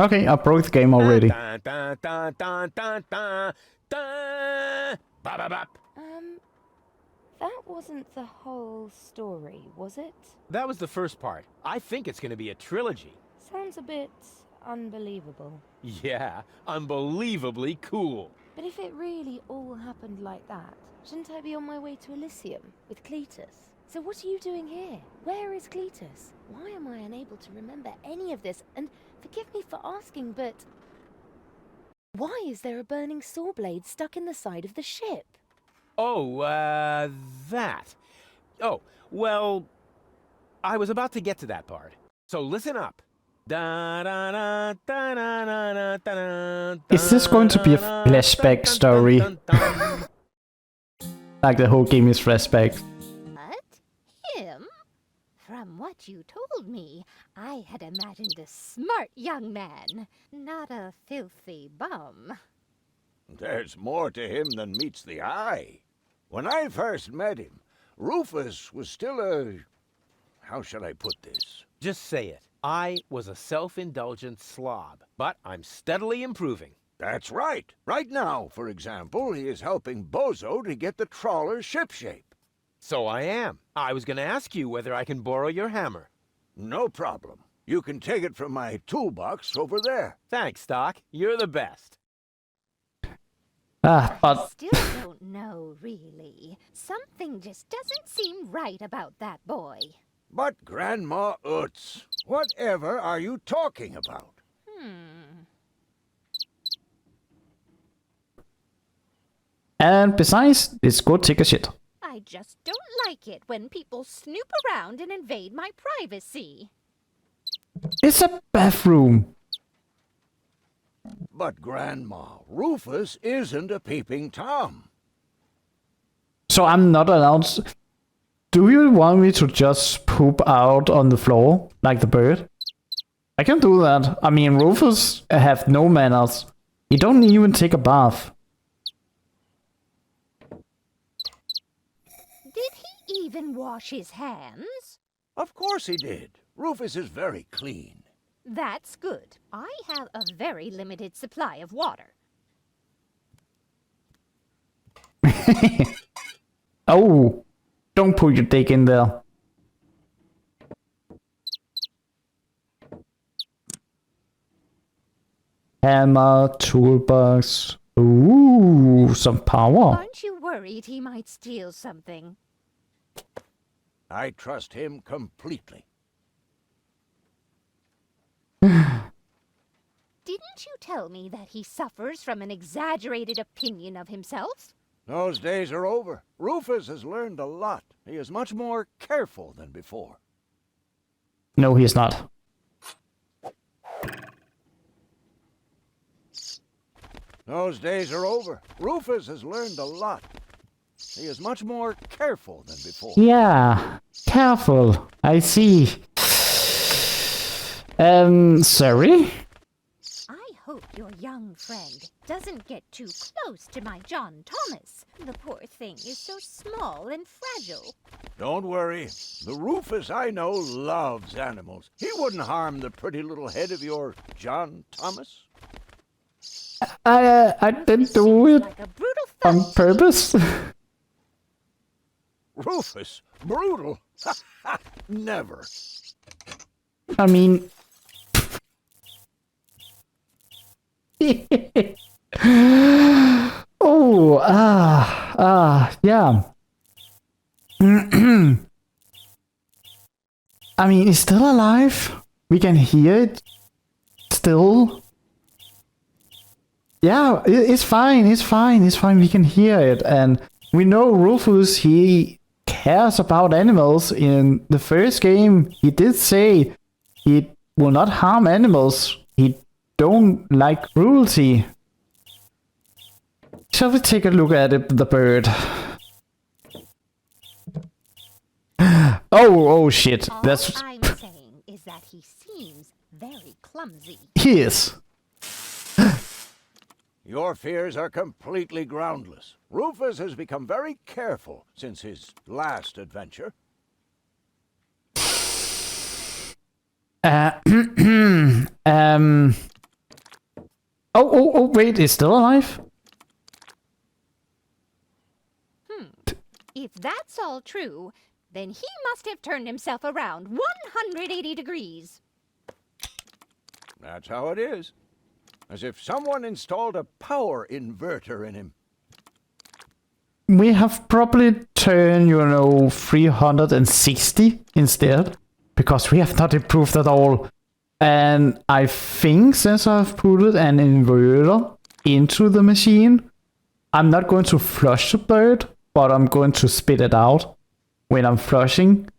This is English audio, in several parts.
Okay, I broke the game already. That wasn't the whole story, was it? That was the first part. I think it's gonna be a trilogy. Sounds a bit unbelievable. Yeah, unbelievably cool. But if it really all happened like that, shouldn't I be on my way to Elysium with Cletus? So what are you doing here? Where is Cletus? Why am I unable to remember any of this? And forgive me for asking, but why is there a burning saw blade stuck in the side of the ship? Oh, that. Oh, well, I was about to get to that part. So listen up. Is this going to be a flashback story? Like the whole game is flashback. What? Him? From what you told me, I had imagined a smart young man, not a filthy bum. There's more to him than meets the eye. When I first met him, Rufus was still a... How shall I put this? Just say it. I was a self-indulgent slob, but I'm steadily improving. That's right. Right now, for example, he is helping Bozo to get the trawler shipshape. So I am. I was gonna ask you whether I can borrow your hammer. No problem. You can take it from my toolbox over there. Thanks, Doc. You're the best. But Still don't know, really. Something just doesn't seem right about that boy. But Grandma Utz, whatever are you talking about? and besides, it's go take a shit. I just don't like it when people snoop around and invade my privacy. It's a bathroom. But Grandma, Rufus isn't a peeping Tom. So I'm not allowed. Do you want me to just poop out on the floor like the bird? I can do that. I mean, Rufus have no manners. He don't even take a bath. Did he even wash his hands? Of course he did. Rufus is very clean. That's good. I have a very limited supply of water. Oh, don't put your dick in there. Hammer, toolbox. Ooh, some power. Aren't you worried he might steal something? I trust him completely. Didn't you tell me that he suffers from an exaggerated opinion of himself? Those days are over. Rufus has learned a lot. He is much more careful than before. No, he is not. Those days are over. Rufus has learned a lot. He is much more careful than before. Yeah, careful. I see. Sorry? I hope your young friend doesn't get too close to my John Thomas. The poor thing is so small and fragile. Don't worry. The Rufus I know loves animals. He wouldn't harm the pretty little head of your John Thomas. I didn't do it Like a brutal on fellow. purpose. Rufus? Brutal? Never. I mean... yeah. I mean, it's still alive. We can hear it. Still. Yeah, it's fine. It's fine. It's fine. We can hear it. And we know Rufus, he cares about animals. In the first game, he did say he will not harm animals. He don't like cruelty. Shall we take a look at it, the bird? Oh shit. All That's... I'm saying is that he seems very clumsy. He is. Your fears are completely groundless. Rufus has become very careful since his last adventure. Um, Oh, wait, it's still alive? If that's all true, then he must have turned himself around 180 degrees. That's how it is. As if someone installed a power inverter in him. We have probably turned, 360 instead. Because we have not improved at all. And I think since I've put an inverter into the machine, I'm not going to flush the bird, but I'm going to spit it out when I'm flushing.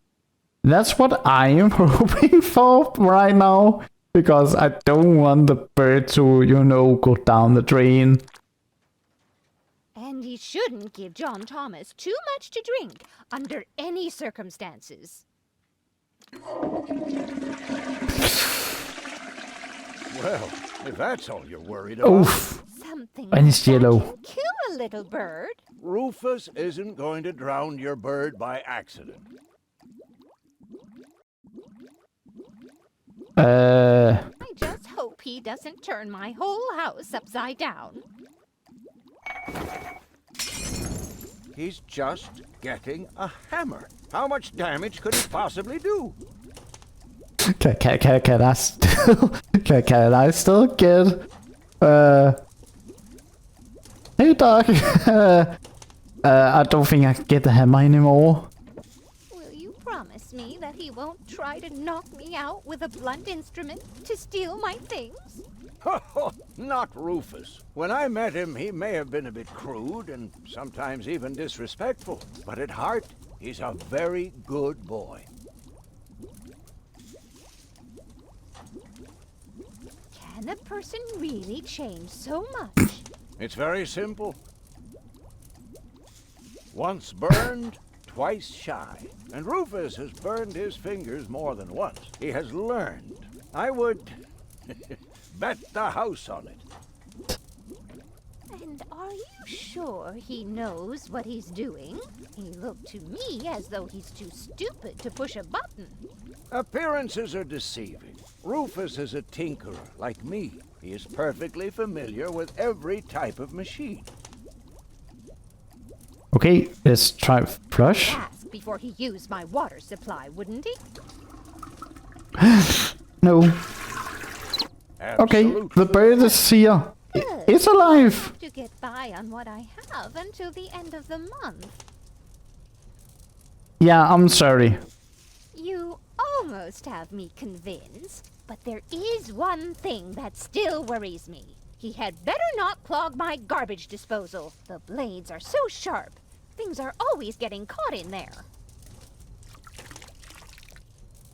That's what I am hoping for right now, because I don't want the bird to, go down the drain. And he shouldn't give John Thomas too much to drink under any circumstances. Well, if that's all you're worried about, Oof. Something And it's like that yellow. can kill a little bird. Rufus isn't going to drown your bird by accident. I just hope he doesn't turn my whole house upside down. He's just getting a hammer. How much damage could he possibly do? Can I still can I still get hey dog. I don't think I can get the hammer anymore. Will you promise me that he won't try to knock me out with a blunt instrument to steal my things? Not Rufus. When I met him, he may have been a bit crude and sometimes even disrespectful. But at heart, he's a very good boy. Can a person really change so much? It's very simple. Once burned, twice shy. And Rufus has burned his fingers more than once. He has learned. I would bet the house on it. And are you sure he knows what he's doing? He looked to me as though he's too stupid to push a button. Appearances are deceiving. Rufus is a tinkerer, like me. He is perfectly familiar with every type of machine. Okay, let's try flush. Ask before he used my water supply, wouldn't he? No. Okay, Absolutely. the bird is here. It's alive. To get by on what I have until the end of the month. Yeah, I'm sorry. You almost have me convinced, but there is one thing that still worries me. He had better not clog my garbage disposal. The blades are so sharp. Things are always getting caught in there.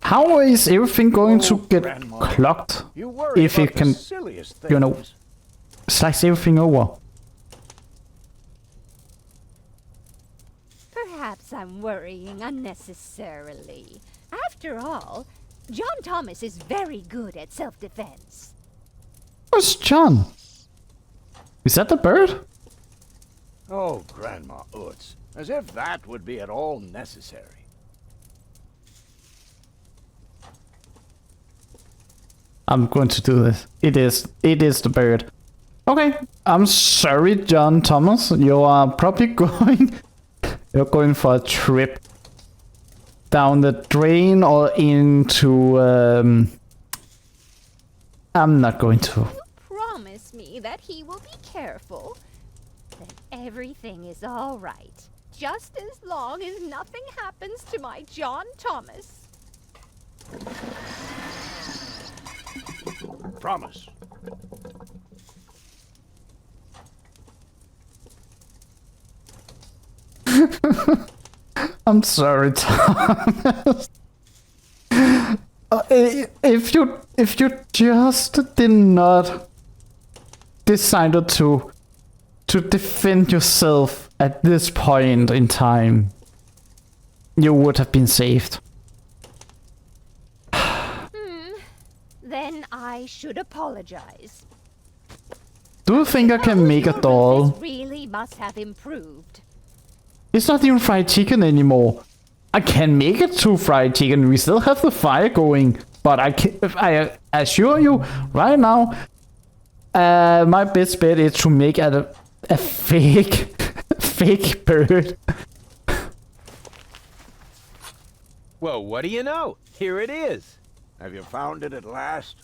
How is everything going to get Grandma. clogged You worry if you about the can, silliest you know, things. slice everything over? Perhaps I'm worrying unnecessarily. After all, John Thomas is very good at self-defense. Where's John? Is that the bird? Oh, Grandma Utz. As if that would be at all necessary. I'm going to do this. It is the bird. Okay, I'm sorry, John Thomas. You are probably you're going for a trip down the drain or into, I'm not going to. Promise me that he will be careful. That everything is all right. Just as long as nothing happens to my John Thomas. Promise. I'm sorry, Thomas. If you just did not decided to defend yourself at this point in time, you would have been saved. Then I should apologize. Do you think I can make a Your doll? Rufus really must have improved. It's not even fried chicken anymore. I can make it to fried chicken. We still have the fire going, but I assure you right now, My best bet is to make a fake fake bird. Well, what do you know? Here it is. Have you found it at last?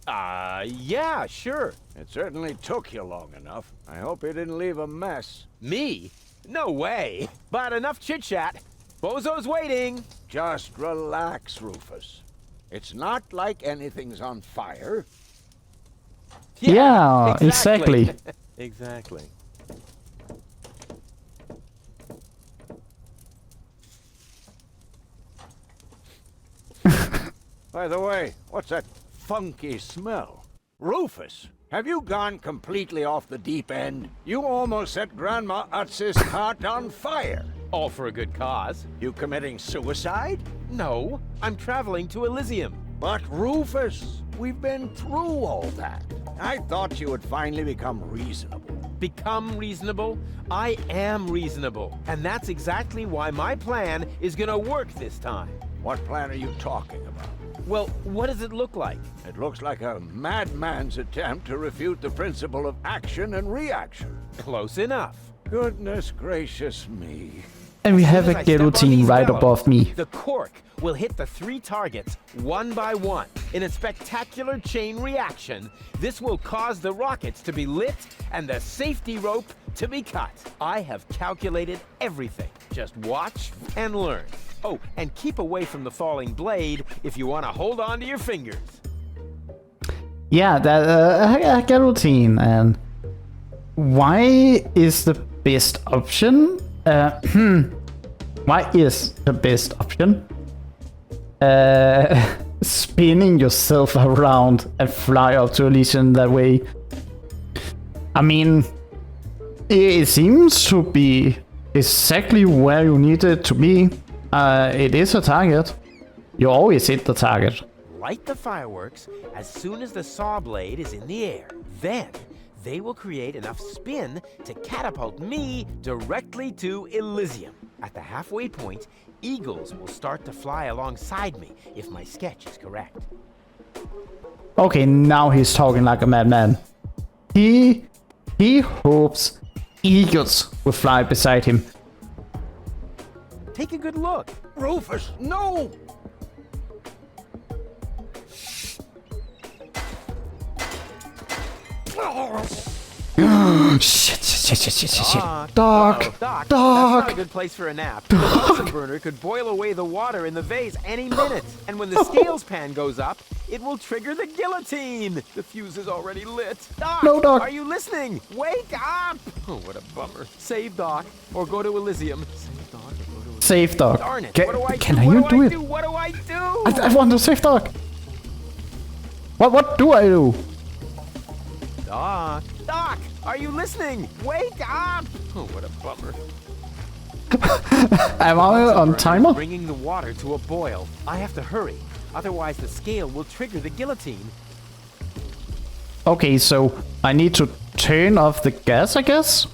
Yeah, sure. It certainly took you long enough. I hope you didn't leave a mess. Me? No way. But enough chit-chat. Bozo's waiting. Just relax, Rufus. It's not like anything's on fire. Yeah, exactly. Exactly. By the way, what's that funky smell? Rufus, have you gone completely off the deep end? You almost set Grandma Utz's cart on fire. All for a good cause. You committing suicide? No, I'm traveling to Elysium. But Rufus, we've been through all that. I thought you would finally become reasonable. Become reasonable? I am reasonable. And that's exactly why my plan is gonna work this time. What plan are you talking about? Well, what does it look like? It looks like a madman's attempt to refute the principle of action and reaction. Close enough. Goodness gracious me. And we have As a I step on guillotine these right bellows, above me. The cork will hit the 3 targets one by one. In a spectacular chain reaction, this will cause the rockets to be lit and the safety rope to be cut. I have calculated everything. Just watch and learn. Oh, and keep away from the falling blade if you want to hold on to your fingers. Yeah, that a guillotine. And why is the best option? Why is the best option? Spinning yourself around and fly up to Elysium that way. I mean, it seems to be exactly where you need it to be. It is a target. You always hit the target. Light the fireworks as soon as the saw blade is in the air. Then they will create enough spin to catapult me directly to Elysium. At the halfway point, eagles will start to fly alongside me if my sketch is correct. Okay, now he's talking like a madman. He hopes eagles will fly beside him. Take a good look. Rufus, no! Shit. Doc, Doc. That's not a good place for a nap. The Bunsen burner could boil away the water in the vase any minute. And when the scales pan goes up, it will trigger the guillotine. The fuse is already lit. Doc, No, Doc. Are you listening? Wake up! Oh, what a bummer. Save Doc, or go to Elysium. Save Doc, or go to Elysium. Save Doc. Darn it. Can What you do I it? do? What do I do? I want to save Doc. What do I do? Doc, are you listening? Wake up! Oh, what a bummer. Am I on timer? Bringing the water to a boil. I have to hurry, otherwise the scale will trigger the guillotine. Okay, so I need to turn off the gas, I guess?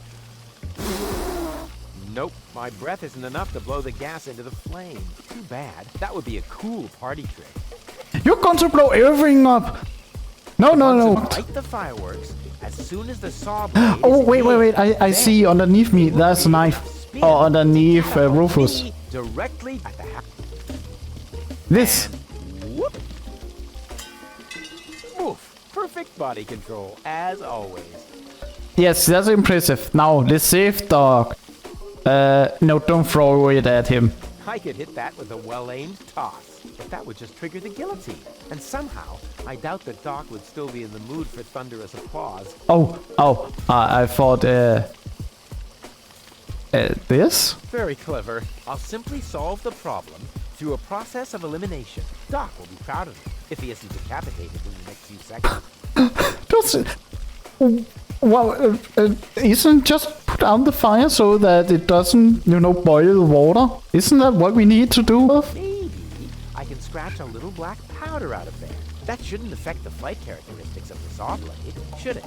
Nope, my breath isn't enough to blow the gas into the flame. Too bad. That would be a cool party trick. You're going to blow everything up! No. Light the fireworks as soon as the saw blade Oh, is wait. engaged. I see underneath me, there's a knife. Spin Oh, underneath to catapult Rufus. me directly at the This. whoop. Oof. Perfect body control, as always. Yes, that's impressive. Now, let's save Doc. No, don't throw it at him. I could hit that with a well-aimed toss, but that would just trigger the guillotine. And somehow, I doubt that Doc would still be in the mood for thunderous applause. I thought, this? Very clever. I'll simply solve the problem through a process of elimination. Doc will be proud of me if he isn't decapitated in the next few seconds. Just, well, isn't just put out the fire so that it doesn't, boil the water? Isn't that what we need to do? Maybe I can scratch a little black powder out of there. That shouldn't affect the flight characteristics of the saw blade, should it?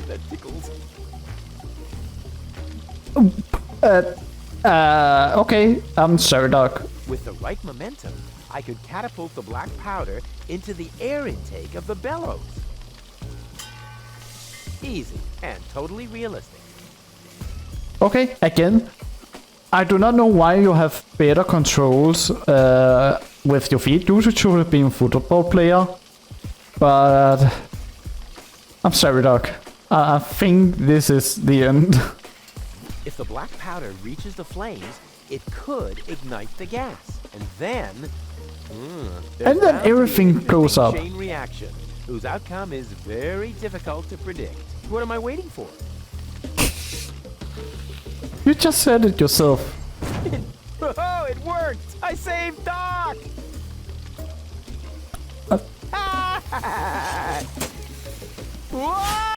That tickles. Okay, I'm sorry, Doc. With the right momentum, I could catapult the black powder into the air intake of the bellows. Easy and totally realistic. Okay, again, I do not know why you have better controls with your feet due to being a football player, but I'm sorry, Doc. I think this is the end. If the black powder reaches the flames, it could ignite the gas, and then And then everything blows up. Chain reaction, whose outcome is very difficult to predict. What am I waiting for? You just said it yourself. Oh, it worked! I saved Doc! Whoa!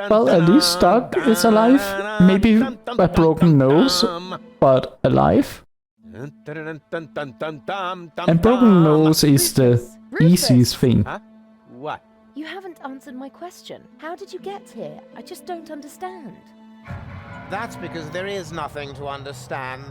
Well, at least Doc is alive. Maybe a broken nose, but alive. And broken nose is the easiest thing. Huh? What? You haven't answered my question. How did you get here? I just don't understand. That's because there is nothing to understand.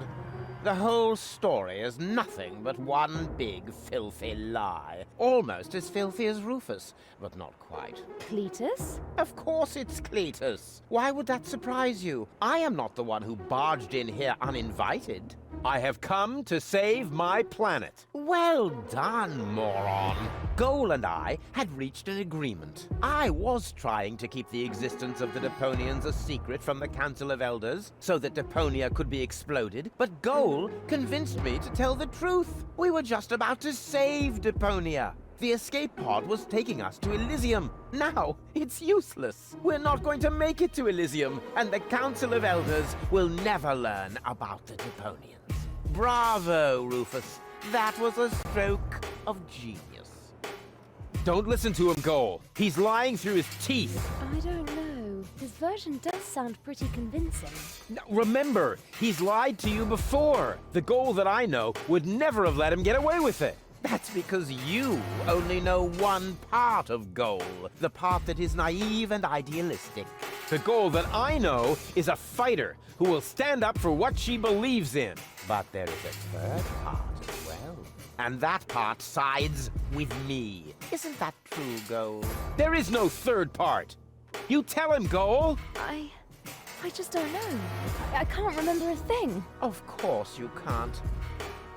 The whole story is nothing but one big filthy lie. Almost as filthy as Rufus, but not quite. Cletus? Of course it's Cletus. Why would that surprise you? I am not the one who barged in here uninvited. I have come to save my planet. Well done, moron. Goal and I had reached an agreement. I was trying to keep the existence of the Deponians a secret from the Council of Elders, so that Deponia could be exploded, but Goal convinced me to tell the truth. We were just about to save Deponia. The escape pod was taking us to Elysium. Now, it's useless. We're not going to make it to Elysium, and the Council of Elders will never learn about the Deponians. Bravo, Rufus. That was a stroke of genius. Don't listen to him, Goal. He's lying through his teeth. I don't know. His version does sound pretty convincing. Now, remember, he's lied to you before. The Goal that I know would never have let him get away with it. That's because you only know one part of Goal, the part that is naive and idealistic. The Goal that I know is a fighter who will stand up for what she believes in. But there is a third part as well. And that part sides with me. Isn't that true, Goal? There is no third part. You tell him, Goal. I just don't know. I can't remember a thing. Of course you can't.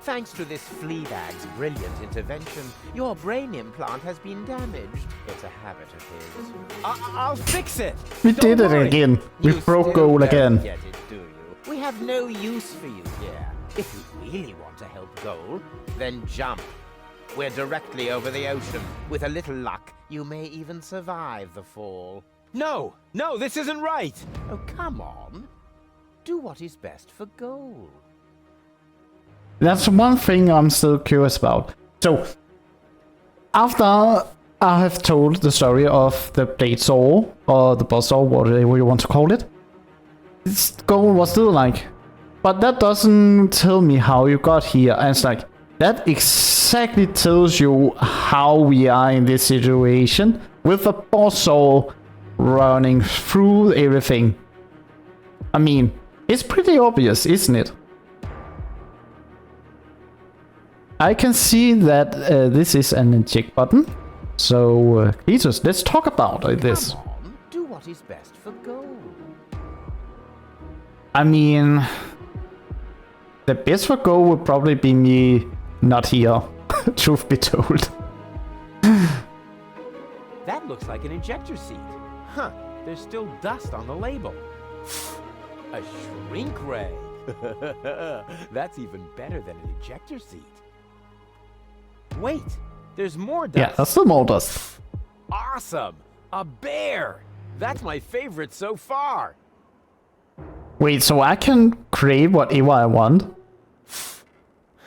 Thanks to this Fleabag's brilliant intervention, your brain implant has been damaged. It's a habit of his. I'll fix it. We Don't did it worry. again. We You broke still Goal don't again. Get it, do you? We have no use for you here. If you really want to help Goal, then jump. We're directly over the ocean. With a little luck, you may even survive the fall. No, this isn't right. Oh, come on. Do what is best for Goal. That's one thing I'm still curious about. So, after I have told the story of the blade saw, or the buzzsaw, whatever you want to call it, this Goal was still like, but that doesn't tell me how you got here. And it's like, that exactly tells you how we are in this situation, with a buzzsaw running through everything. I mean, it's pretty obvious, isn't it? I can see that this is an eject button. So, Cletus, let's talk about this. Come on, do what is best for Goal. I mean, the best for Goal would probably be me not here, truth be told. That looks like an ejector seat. Huh, there's still dust on the label. A shrink ray. That's even better than an ejector seat. Wait, there's more dust. Yeah, that's still more dust. Awesome! A bear! That's my favorite so far. Wait, so I can create whatever I want?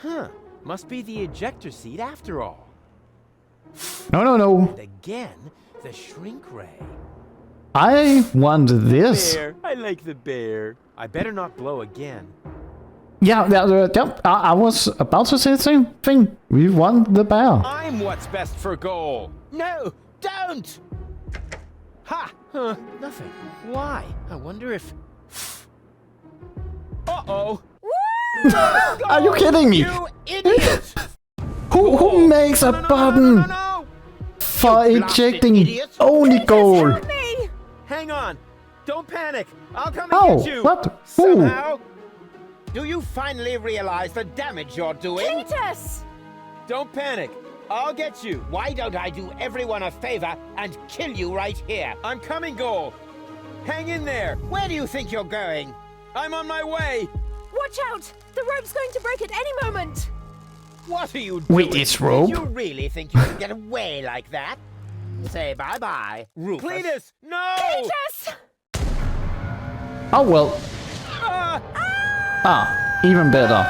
Huh, must be the ejector seat after all. No. And again, the shrink ray. I want this. Bear. I like the bear. I better not blow again. Yeah, I was about to say the same thing. We want the bear. I'm what's best for goal. No, don't! Ha! Huh, nothing. Why? I wonder if... Uh-oh! Are you kidding me? You idiot! Who makes a button No! for You blasted ejecting idiot. only goal? Help me! Hang on. Don't panic. I'll come and Oh, get you. what? Who? Somehow. Do you finally realize the damage you're doing? Cletus! Don't panic. I'll get you. Why don't I do everyone a favor and kill you right here? I'm coming, Goal. Hang in there. Where do you think you're going? I'm on my way. Watch out! The rope's going to break at any moment! What are you doing? Wait, it's rope? You really think you can get away like that? Say bye-bye, Rufus. Cletus, no! Cletus! Oh well. Even better.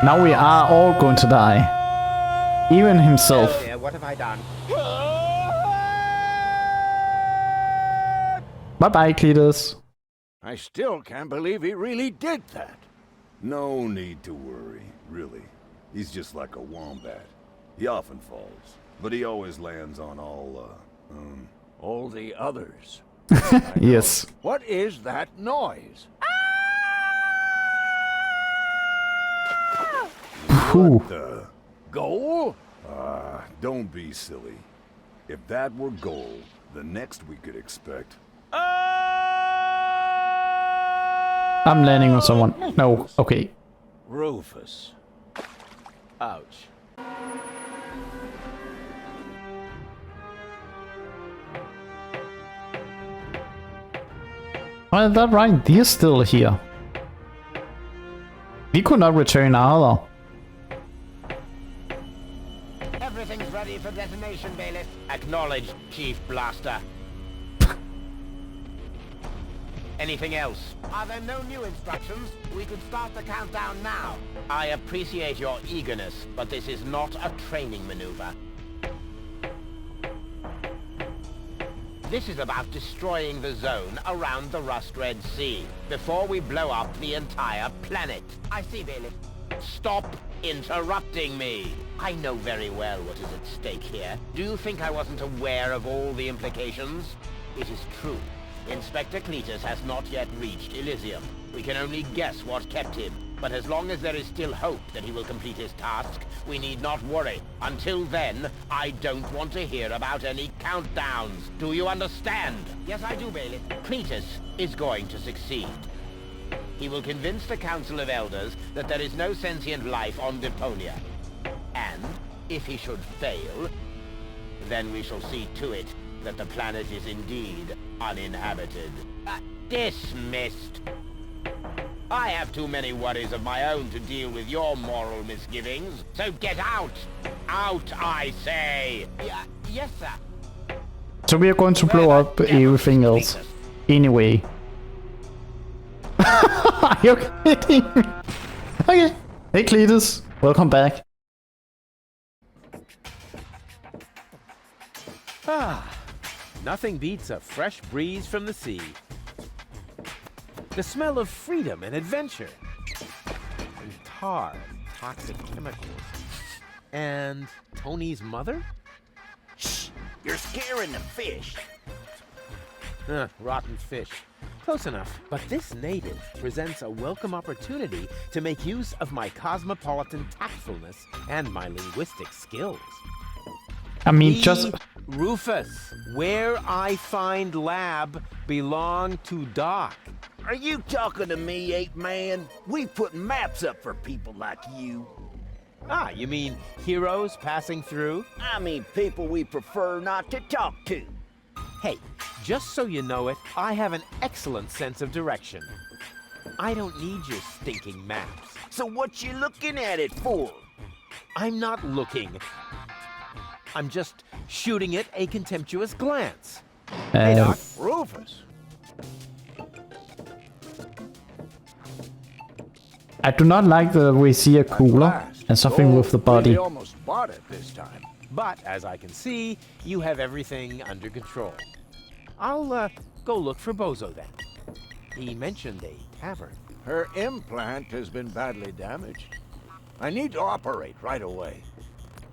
Now we are all going to die. Even himself. Oh dear, what have I done? Bye-bye, Cletus. I still can't believe he really did that. No need to worry, really. He's just like a wombat. He often falls, but he always lands on All the others. Yes. What is that noise? Whew. the... Goal? Don't be silly. If that were gold, the next we could expect... I'm landing on someone. No, okay. Rufus. Ouch. Well, is that right? They're still here. We could not return either. Everything's ready for detonation, Bailiff. Acknowledged, Chief Blaster. Anything else? Are there no new instructions? We could start the countdown now. I appreciate your eagerness, but this is not a training maneuver. This is about destroying the zone around the Rust Red Sea before we blow up the entire planet. I see, Bailiff. Stop interrupting me. I know very well what is at stake here. Do you think I wasn't aware of all the implications? It is true. Inspector Cletus has not yet reached Elysium. We can only guess what kept him. But as long as there is still hope that he will complete his task, we need not worry. Until then, I don't want to hear about any countdowns. Do you understand? Yes, I do, Bailiff. Cletus is going to succeed. He will convince the Council of Elders that there is no sentient life on Deponia. And if he should fail, then we shall see to it that the planet is indeed uninhabited. Dismissed. I have too many worries of my own to deal with your moral misgivings, so get out! Out, I say! Yes, sir. So we are going to blow up everything else. Anyway. Are you kidding me? Okay. Hey Cletus, welcome back. Nothing beats a fresh breeze from the sea. The smell of freedom and adventure. And tar, toxic chemicals. And Tony's mother? Shh! You're scaring the fish. Rotten fish. Close enough. But this native presents a welcome opportunity to make use of my cosmopolitan tactfulness and my linguistic skills. I mean, just... Rufus, where I find lab belong to Doc. Are you talking to me, ape man? We put maps up for people like you. Ah, you mean heroes passing through? I mean people we prefer not to talk to. Hey, just so you know it, I have an excellent sense of direction. I don't need your stinking maps. So what you looking at it for? I'm not looking. I'm just shooting it a contemptuous glance. Hey, Doc. Rufus. I do not like that we see a cooler and something with the body. We almost bought it this time. But as I can see, you have everything under control. I'll go look for Bozo then. He mentioned a tavern. Her implant has been badly damaged. I need to operate right away.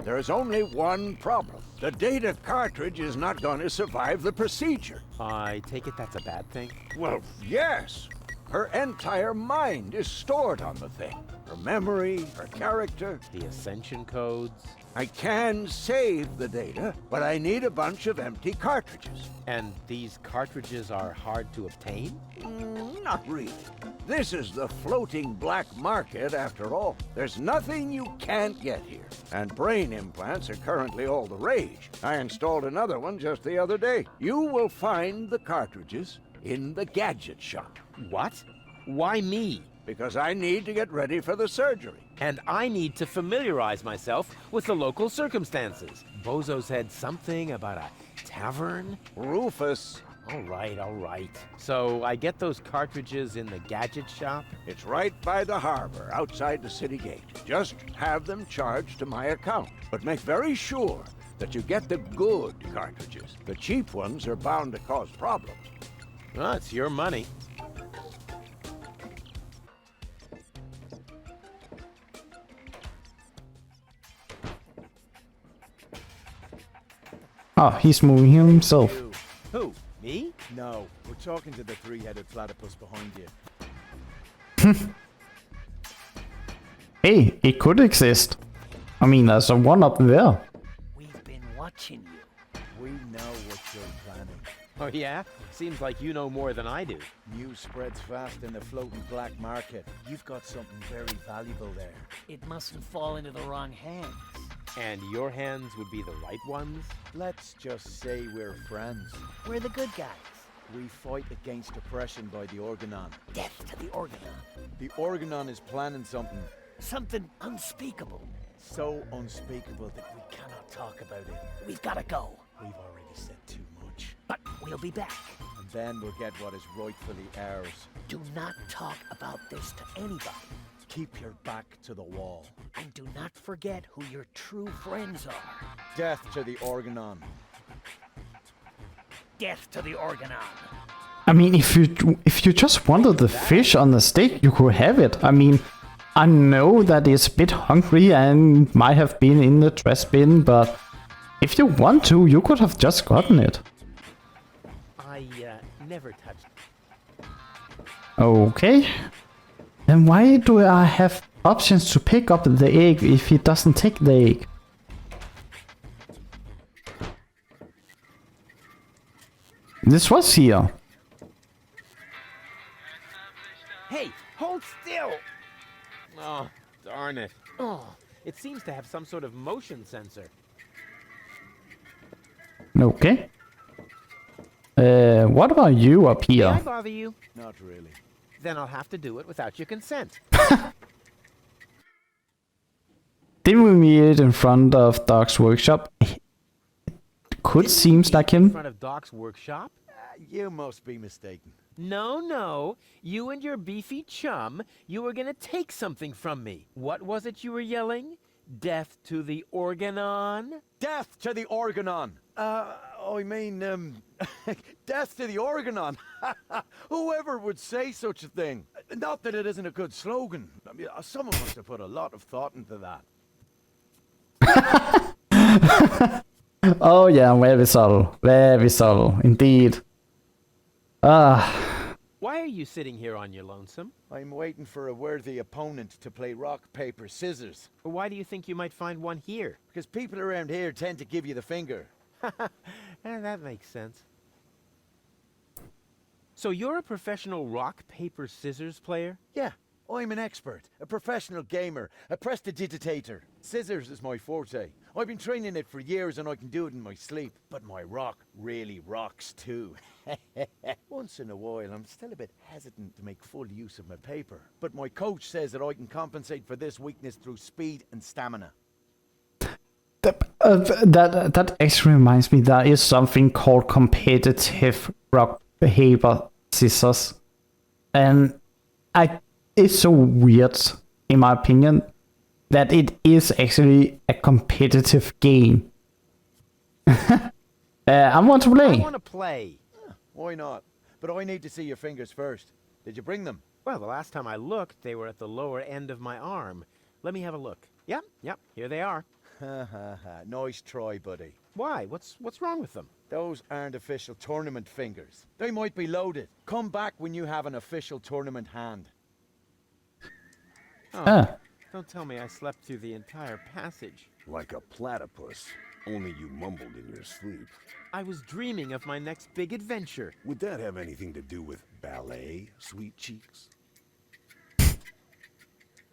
There is only one problem. The data cartridge is not going to survive the procedure. I take it that's a bad thing? Well, yes. Her entire mind is stored on the thing. Her memory, her character. The ascension codes? I can save the data, but I need a bunch of empty cartridges. And these cartridges are hard to obtain? Not really. This is the floating black market after all. There's nothing you can't get here. And brain implants are currently all the rage. I installed another one just the other day. You will find the cartridges in the gadget shop. What? Why me? Because I need to get ready for the surgery. And I need to familiarize myself with the local circumstances. Bozo said something about a tavern? Rufus. All right. So I get those cartridges in the gadget shop? It's right by the harbor, outside the city gate. Just have them charged to my account. But make very sure that you get the good cartridges. The cheap ones are bound to cause problems. Well, it's your money. Oh, he's moving himself. Who? Me? No, we're talking to the three-headed platypus behind you. Hey, it could exist. I mean, there's a one up there. We've been watching you. We know what you're planning. Oh yeah? Seems like you know more than I do. News spreads fast in the floating black market. You've got something very valuable there. It mustn't fall into the wrong hands. And your hands would be the right ones? Let's just say we're friends. We're the good guys. We fight against oppression by the Organon. Death to the Organon. The Organon is planning something Something unspeakable. so unspeakable that we cannot talk about it. We've got to go. We've already said too much. But we'll be back. And then we'll get what is rightfully ours. Do not talk about this to anybody. Keep your back to the wall. And do not forget who your true friends are. Death to the Organon. Death to the Organon. I mean, if you just wanted the fish on the stick, you could have it. I mean, I know that it's a bit hungry and might have been in the trash bin, but if you want to, you could have just gotten it. I never touched it. Okay. Then why do I have options to pick up the egg if he doesn't take the egg? This was here. Hey, hold still! Oh, darn it. Oh, it seems to have some sort of motion sensor. Okay. What about you up May I here? bother you? Not really. Then I'll have to do it without your consent. Didn't we meet in front of Doc's workshop? It could seems like In him. front of Doc's workshop? You must be mistaken. No. You and your beefy chum, you were gonna take something from me. What was it you were yelling? Death to the Organon? Death to the Organon! I mean, death to the Organon! Whoever would say such a thing? Not that it isn't a good slogan. I mean, someone must have put a lot of thought into that. Oh yeah, very subtle, indeed. Why are you sitting here on your lonesome? I'm waiting for a worthy opponent to play rock, paper, scissors. Why do you think you might find one here? Because people around here tend to give you the finger. That makes sense. So you're a professional rock, paper, scissors player? Yeah, I'm an expert, a professional gamer, a prestidigitator. Scissors is my forte. I've been training it for years and I can do it in my sleep. But my rock really rocks too. Once in a while, I'm still a bit hesitant to make full use of my paper. But my coach says that I can compensate for this weakness through speed and stamina. That actually reminds me, there is something called competitive rock, paper, scissors. And it's so weird, in my opinion, that it is actually a competitive game. I want to I play. want to play. Why not? But I need to see your fingers first. Did you bring them? Well, the last time I looked, they were at the lower end of my arm. Let me have a look. Yep, here they are. Ha ha ha. Nice try, buddy. Why? What's wrong with them? Those aren't official tournament fingers. They might be loaded. Come back when you have an official tournament hand. Oh, Ah. don't tell me I slept through the entire passage. Like a platypus. Only you mumbled in your sleep. I was dreaming of my next big adventure. Would that have anything to do with ballet, sweet cheeks?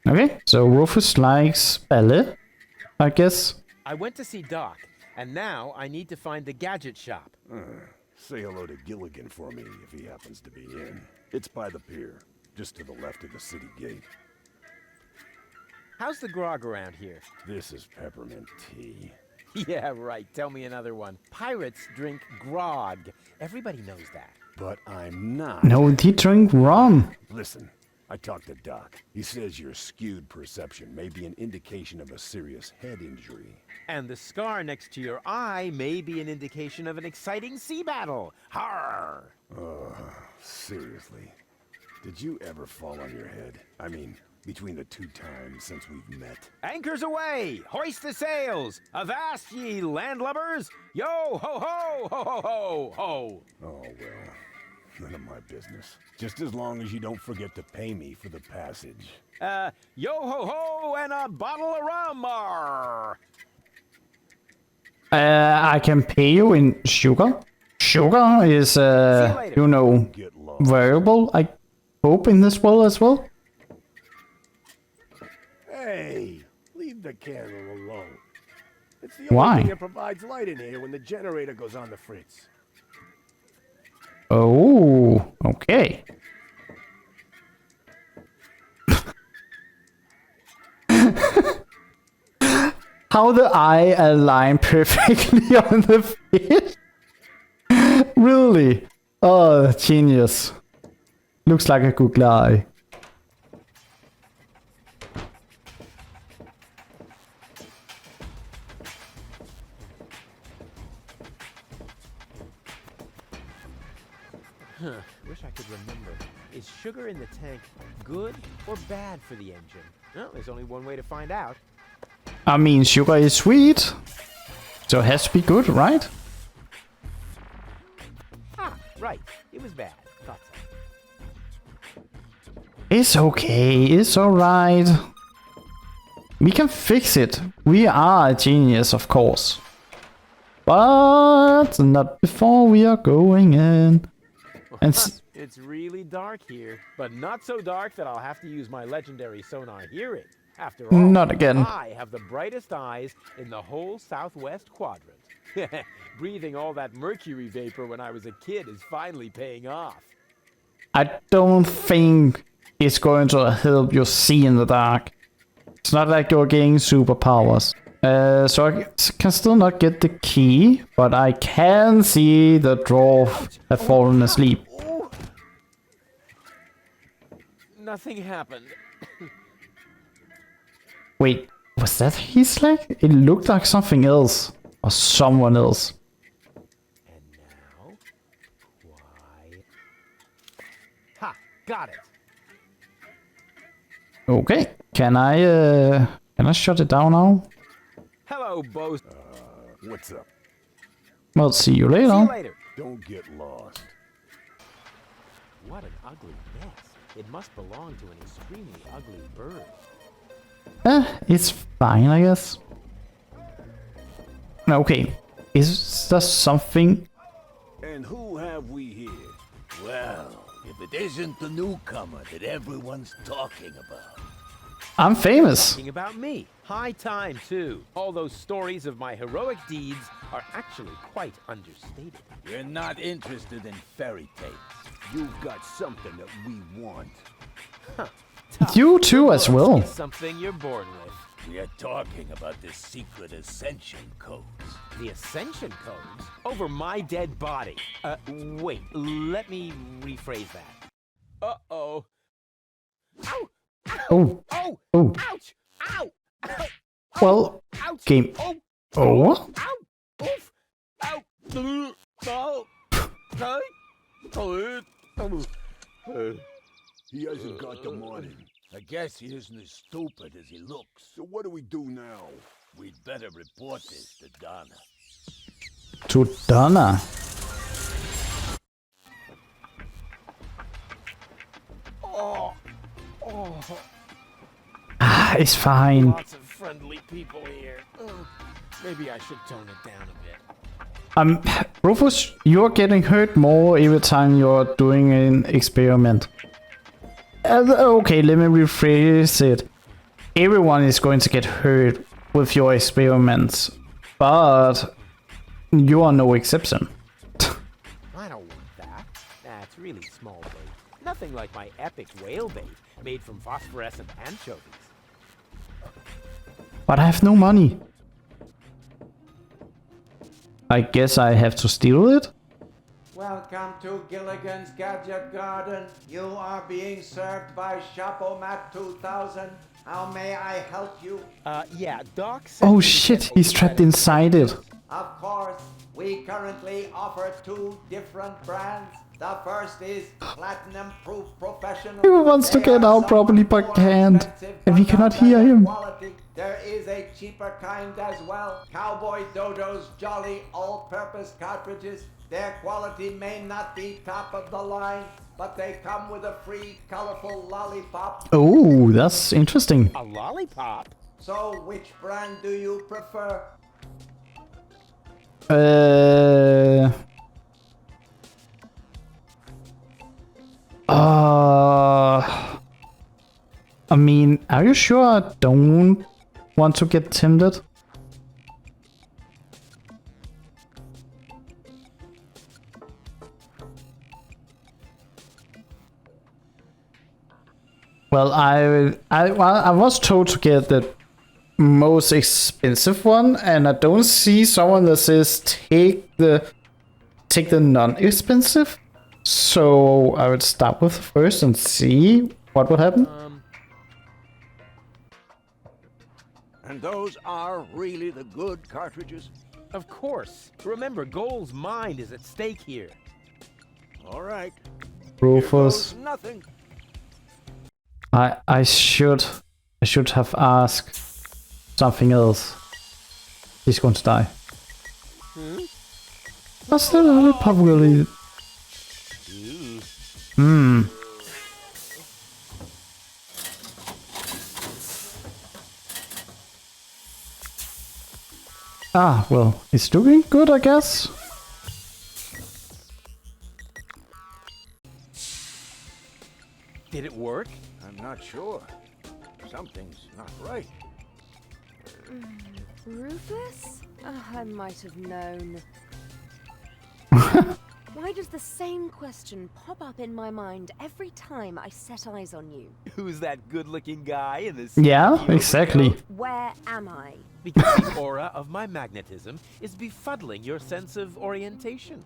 Okay, so Rufus likes ballet, I guess. I went to see Doc, and now I need to find the gadget shop. Say hello to Gilligan for me if he happens to be in. It's by the pier, just to the left of the city gate. How's the grog around here? This is peppermint tea. Yeah, right. Tell me another one. Pirates drink grog. Everybody knows that. But I'm not. No, he drink rum. Listen, I talked to Doc. He says your skewed perception may be an indication of a serious head injury. And the scar next to your eye may be an indication of an exciting sea battle. Har! Seriously. Did you ever fall on your head? I mean, between the 2 times since we've met. Anchors away! Hoist the sails! Avast ye landlubbers! Yo ho ho ho ho ho ho! Oh, well, none of my business. Just as long as you don't forget to pay me for the passage. Yo ho ho and a bottle of rum! Arr! I can pay you in sugar. Sugar is, later. you know, Get lost. variable, I hope, in this world as well. Hey, leave the candle alone. It's the Why? only thing that provides light in here when the generator goes on the fritz. Oh, okay. How the eye align perfectly on the fish? Really? Oh, genius. Looks like a Google eye. Wish I could remember. Is sugar in the tank good or bad for the engine? Well, there's only one way to find out. I mean, sugar is sweet, so it has to be good, right? Ah, right. It was bad. Thought so. It's okay, it's alright. We can fix it. We are a genius, of course. But not before we are going in. And It's really dark here, but not so dark that I'll have to use my legendary sonar hearing. After all, Not again. I have the brightest eyes in the whole southwest quadrant. Breathing all that mercury vapor when I was a kid is finally paying off. I don't think it's going to help you see in the dark. It's not like you're getting superpowers. So I can still not get the key, but I can see the dwarf have fallen asleep. Oh. Nothing happened. Wait, was that his leg? It looked like something else. Or someone else. And now, quiet. Ha! Got it. Okay, can I shut it down now? Hello, Bo. What's up? Well, see you See you later. later. Don't get lost. What an ugly mess. It must belong to an extremely ugly bird. It's fine, I guess. Okay, is there something? And who have we here? Well, if it isn't the newcomer that everyone's talking about. I'm famous. Talking about me. High time, too. All those stories of my heroic deeds are actually quite understated. We're not interested in fairy tales. You've got something that we want. Tough. You too as well. It's something you're born with. We are talking about the secret ascension codes. The Ascension codes? Over my dead body. Wait. Let me rephrase that. Uh-oh. Ow! Oh, Oh! oh. Ouch! Ow! Ow! Well, Ouch! game. Oh! Oh, Ow! Oof! He hasn't got the money. I guess he isn't as stupid as he looks. So what do we do now? We'd better report this to Donna. To Donna. Ah, it's fine. Lots of friendly people here. Maybe I should tone it down a bit. Rufus, you're getting hurt more every time you're doing an experiment. Okay, let me rephrase it. Everyone is going to get hurt with your experiments, but you are no exception. I don't want that. That's really small bait. Nothing like my epic whale bait made from phosphorescent anchovies. But I have no money. I guess I have to steal it? Welcome to Gilligan's Gadget Garden. You are being served by Shopomat 2000. How may I help you? Yeah, Doc said Oh we shit, get he's trapped inside it. Of course, we currently offer 2 different brands. The first is Platinum Proof Professional. He wants to They get are out properly somewhat but can't. expensive, And we but cannot of hear better him. quality. There is a cheaper kind as well. Cowboy Dodo's Jolly All-Purpose Cartridges. Their quality may not be top of the line, but they come with a free colorful lollipop. Oh, that's interesting. a lollipop. So which brand do you prefer? I mean, are you sure I don't want to get tempted? Well, I was told to get the most expensive one, and I don't see someone that says take the non-expensive. So I would start with the first and see what would happen. And those are really the good cartridges? Of course. Remember, Goal's mind is at stake here. All right. Rufus, Here goes nothing. I should have asked something else. He's going to die. That's the lollipop really. Ah, well, it's doing good, I guess. Did it work? I'm not sure. Something's not right. Rufus? I might have known. Why does the same question pop up in my mind every time I set eyes on you? Who's that good-looking guy in this? Yeah, sneaky exactly. overcoat? Where am I? Because the aura of my magnetism is befuddling your sense of orientation.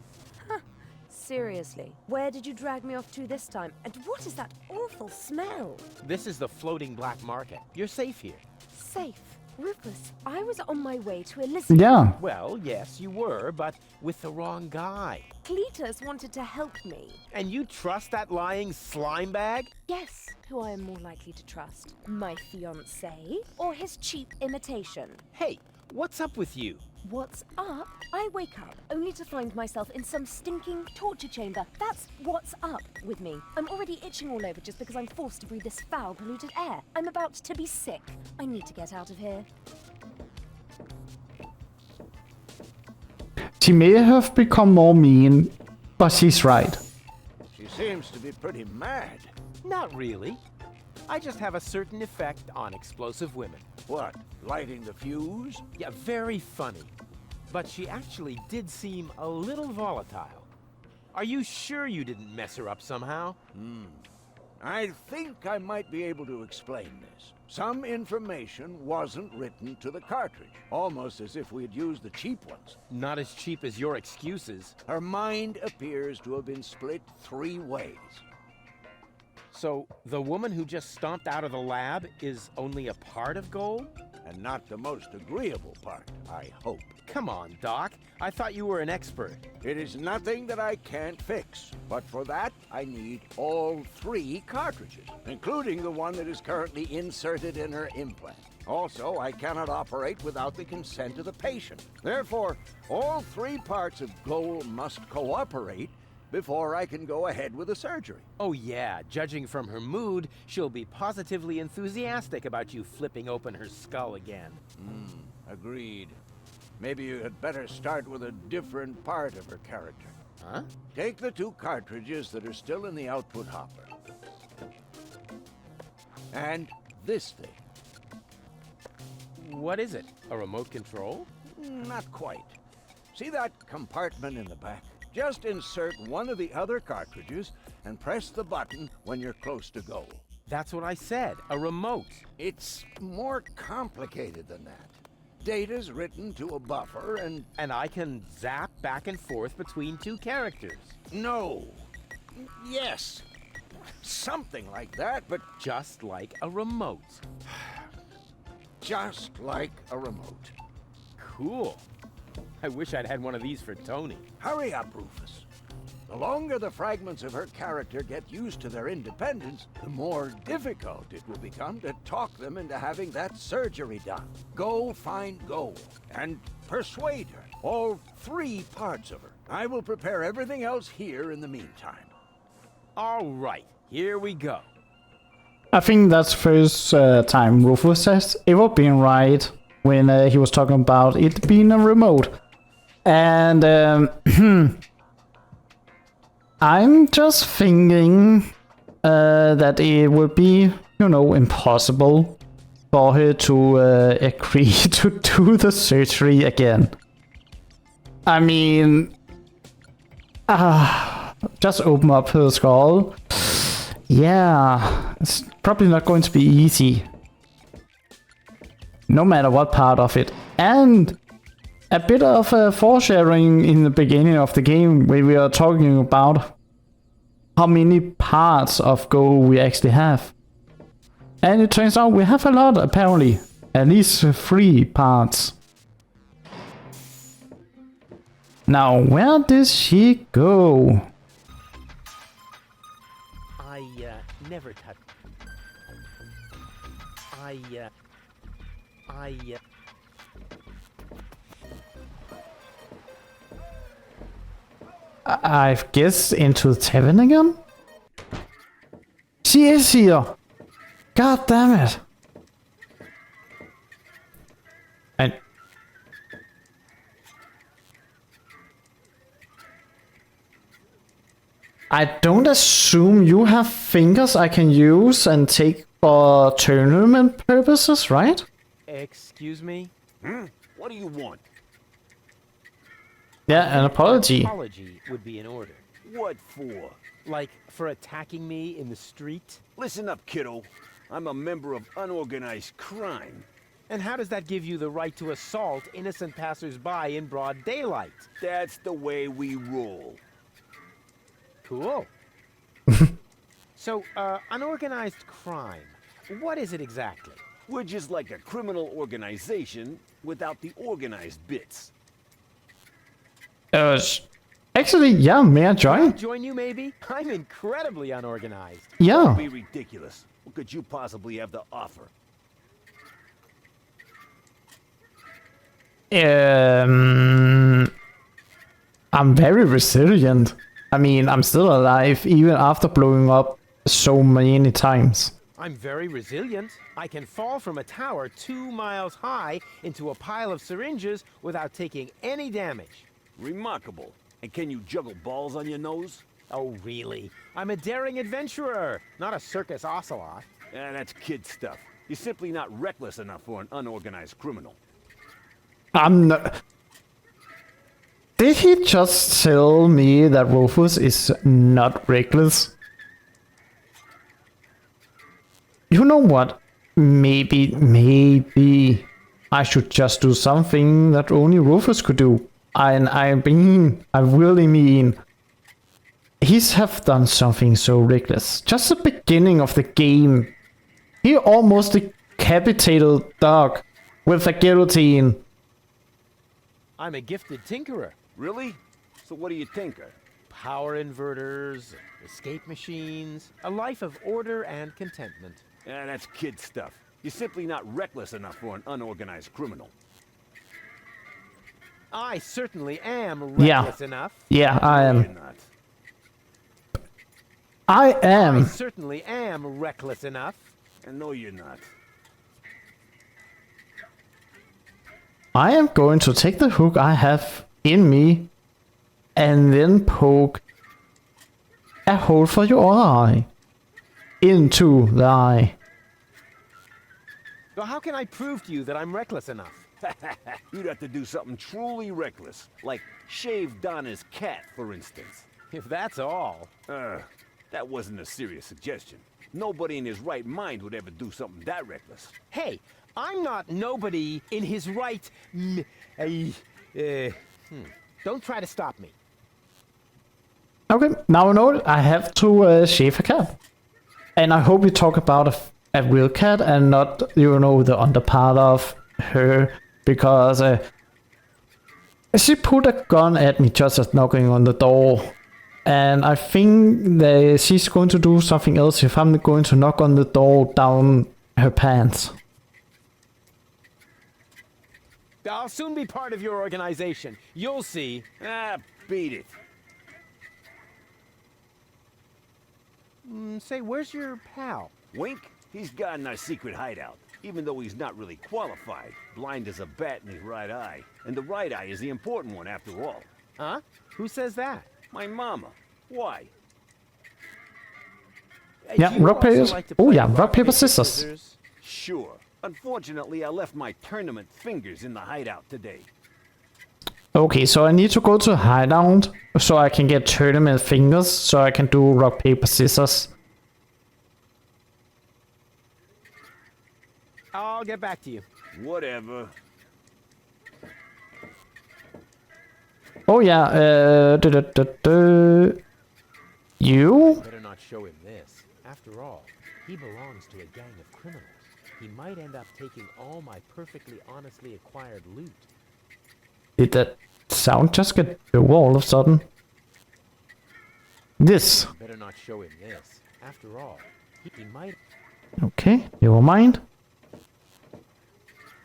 Seriously, where did you drag me off to this time? And what is that awful smell? This is the floating black market. You're safe here. Safe. Rufus, I was on my way to Elizabeth. Yeah. Well, yes, you were, but with the wrong guy. Cletus wanted to help me. And you trust that lying slime bag? Guess who I am more likely to trust? My fiancé or his cheap imitation? Hey, what's up with you? What's up? I wake up only to find myself in some stinking torture chamber. That's what's up with me. I'm already itching all over just because I'm forced to breathe this foul, polluted air. I'm about to be sick. I need to get out of here. She may have become more mean, but she's right. She seems to be pretty mad. Not really. I just have a certain effect on explosive women. What, lighting the fuse? Yeah, very funny. But she actually did seem a little volatile. Are you sure you didn't mess her up somehow? I think I might be able to explain this. Some information wasn't written to the cartridge, almost as if we had used the cheap ones. Not as cheap as your excuses. Her mind appears to have been split 3 ways. So, the woman who just stomped out of the lab is only a part of Gold? and not the most agreeable part, I hope. Come on, Doc. I thought you were an expert. It is nothing that I can't fix, but for that, I need all 3 cartridges, including the one that is currently inserted in her implant. Also, I cannot operate without the consent of the patient. Therefore, all 3 parts of Goal must cooperate before I can go ahead with the surgery. Oh yeah, judging from her mood, she'll be positively enthusiastic about you flipping open her skull again. Agreed. Maybe you had better start with a different part of her character. Huh? Take the 2 cartridges that are still in the output hopper. And this thing. What is it? A remote control? Not quite. See that compartment in the back? Just insert one of the other cartridges and press the button when you're close to Goal. That's what I said, a remote. It's more complicated than that. Data's written to a buffer and... And I can zap back and forth between 2 characters. No. Yes. Something like that, but Just like a remote. just like a remote. Cool. I wish I'd had one of these for Tony. Hurry up, Rufus. The longer the fragments of her character get used to their independence, the more difficult it will become to talk them into having that surgery done. Go find Goal and persuade her. All 3 parts of her. I will prepare everything else here in the meantime. All right, here we go. I think that's the first time Rufus has ever been right when he was talking about it being a remote. And I'm just thinking that it would be, impossible for her to agree to do the surgery again. I mean, just open up her skull. Yeah, it's probably not going to be easy. No matter what part of it. And a bit of foreshadowing in the beginning of the game where we are talking about how many parts of Go we actually have. And it turns out we have a lot, apparently. At least 3 parts. Now, where did she go? I never touched. I've guessed into the tavern again? She is here! God damn it! And I don't assume you have fingers I can use and take for tournament purposes, right? Excuse me? What do you want? Yeah, an apology. An apology would be in order. What for? Like, for attacking me in the street? Listen up, kiddo. I'm a member of unorganized crime. And how does that give you the right to assault innocent passers-by in broad daylight? That's the way we roll. Cool. So, unorganized crime. What is it exactly? We're just like a criminal organization without the organized bits. Actually, yeah, may I join? Join you, maybe? I'm incredibly unorganized. Yeah. That'd be ridiculous. What could you possibly have to offer? I'm very resilient. I mean, I'm still alive even after blowing up so many times. I'm very resilient. I can fall from a tower 2 miles high into a pile of syringes without taking any damage. Remarkable. And can you juggle balls on your nose? Oh, really? I'm a daring adventurer, not a circus ocelot. That's kid stuff. You're simply not reckless enough for an unorganized criminal. I'm not... Did he just tell me that Rufus is not reckless? You know what? Maybe I should just do something that only Rufus could do. I really mean, he's have done something so reckless. Just the beginning of the game, he almost decapitated Doc with a guillotine. I'm a gifted tinkerer. Really? So what do you tinker? Power inverters, escape machines, a life of order and contentment. Yeah, that's kid stuff. You're simply not reckless enough for an unorganized criminal. I certainly am Yeah. reckless enough. Yeah, I You're am. not. I I am. certainly am reckless enough. And no, you're not. I am going to take the hook I have in me and then poke a hole for your eye into the eye. So how can I prove to you that I'm reckless enough? You'd have to do something truly reckless, like shave Donna's cat, for instance. If that's all. That wasn't a serious suggestion. Nobody in his right mind would ever do something that reckless. Hey, I'm not nobody in his right. Don't try to stop me. Okay, now I know I have to shave a cat. And I hope we talk about a real cat and not, you know, the underpart of her. Because she put a gun at me just as knocking on the door. And I think that she's going to do something else if I'm going to knock on the door down her pants. I'll soon be part of your organization. You'll see. Beat it. Say, where's your pal? Wink? He's got in our secret hideout. Even though he's not really qualified. Blind as a bat in his right eye. And the right eye is the important one after all. Huh? Who says that? My mama. Why? Yeah, Do you rock, also paper. like to Oh play yeah, rock, paper, scissors. Sure. Unfortunately, I left my tournament fingers in the hideout today. Okay, so I need to go to hideout so I can get tournament fingers so I can do rock, paper, scissors. I'll get back to you. Whatever. Oh yeah, you? Better not show him this. After all, he belongs to a gang of criminals. He might end up taking all my perfectly honestly acquired loot. Did that sound just get over all of a sudden? This. Better not show him this. After all, he might... Okay, never mind.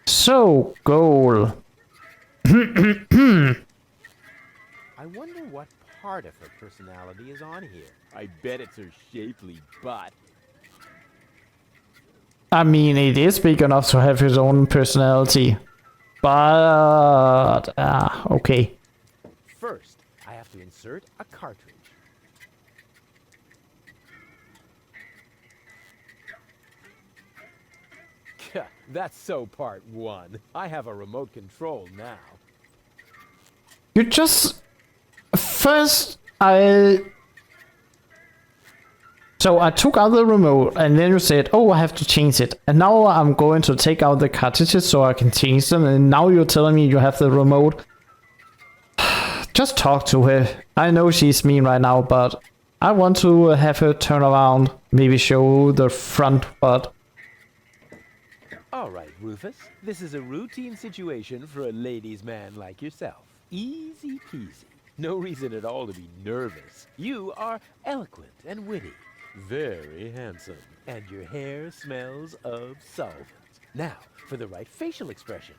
So, goal. I wonder what part of her personality is on here. I bet it's her shapely butt. I mean, it is big enough to have his own personality. But, okay. First, I have to insert a cartridge. That's so part 1. I have a remote control now. You just... First, So I took out the remote and then you said, oh, I have to change it. And now I'm going to take out the cartridges so I can change them. And now you're telling me you have the remote. Just talk to her. I know she's mean right now, but I want to have her turn around. Maybe show the front butt. All right, Rufus. This is a routine situation for a ladies' man like yourself. Easy peasy. No reason at all to be nervous. You are eloquent and witty. Very handsome. And your hair smells of solvent. Now, for the right facial expression.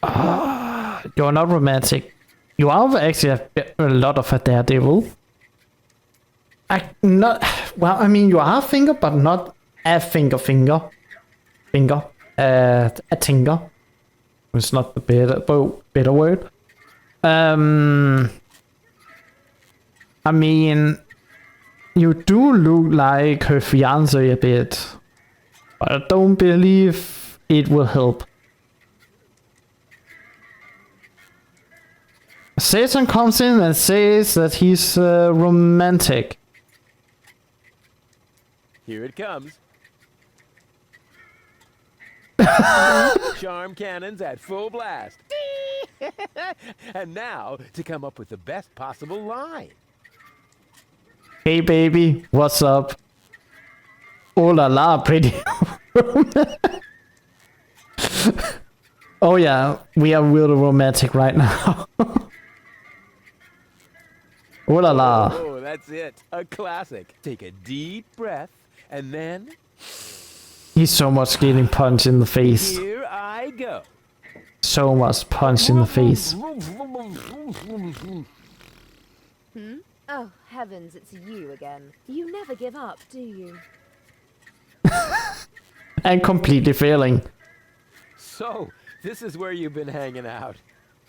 You're not romantic. You are actually a lot of a daredevil. Well, I mean, you are a finger, but not a finger. A tinker. It's not the better word. I mean, you do look like her fiancé a bit, but I don't believe it will help. Satan comes in and says that he's romantic. Here it comes. Charm cannons at full blast. And now to come up with the best possible line. Hey baby, what's up? Oh la la, pretty. Oh yeah, we are really romantic right now. Oh la la. Oh, that's it. A classic. Take a deep breath, and then He's so much getting punched in the face. here I go. So much punch in the face. Oh, heavens, it's you again. You never give up, do you? And completely failing. So, this is where you've been hanging out.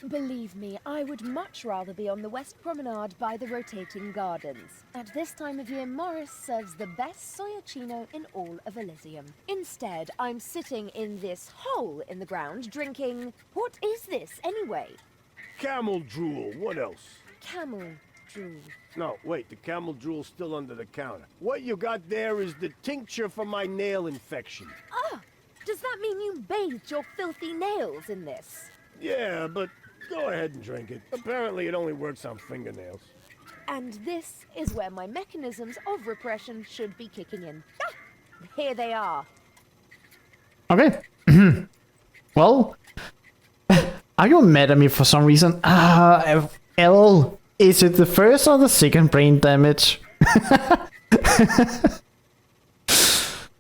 Believe me, I would much rather be on the West Promenade by the rotating gardens. At this time of year, Morris serves the best soyacino in all of Elysium. Instead, I'm sitting in this hole in the ground drinking... What is this, anyway? Camel drool. What else? Camel drool. No, wait. The camel drool's still under the counter. What you got there is the tincture for my nail infection. Ah! Does that mean you bathed your filthy nails in this? Yeah, but go ahead and drink it. Apparently it only works on fingernails. And this is where my mechanisms of repression should be kicking in. Ah! Here they are. Okay. Well, are you mad at me for some reason? L. Is it the first or the second brain damage?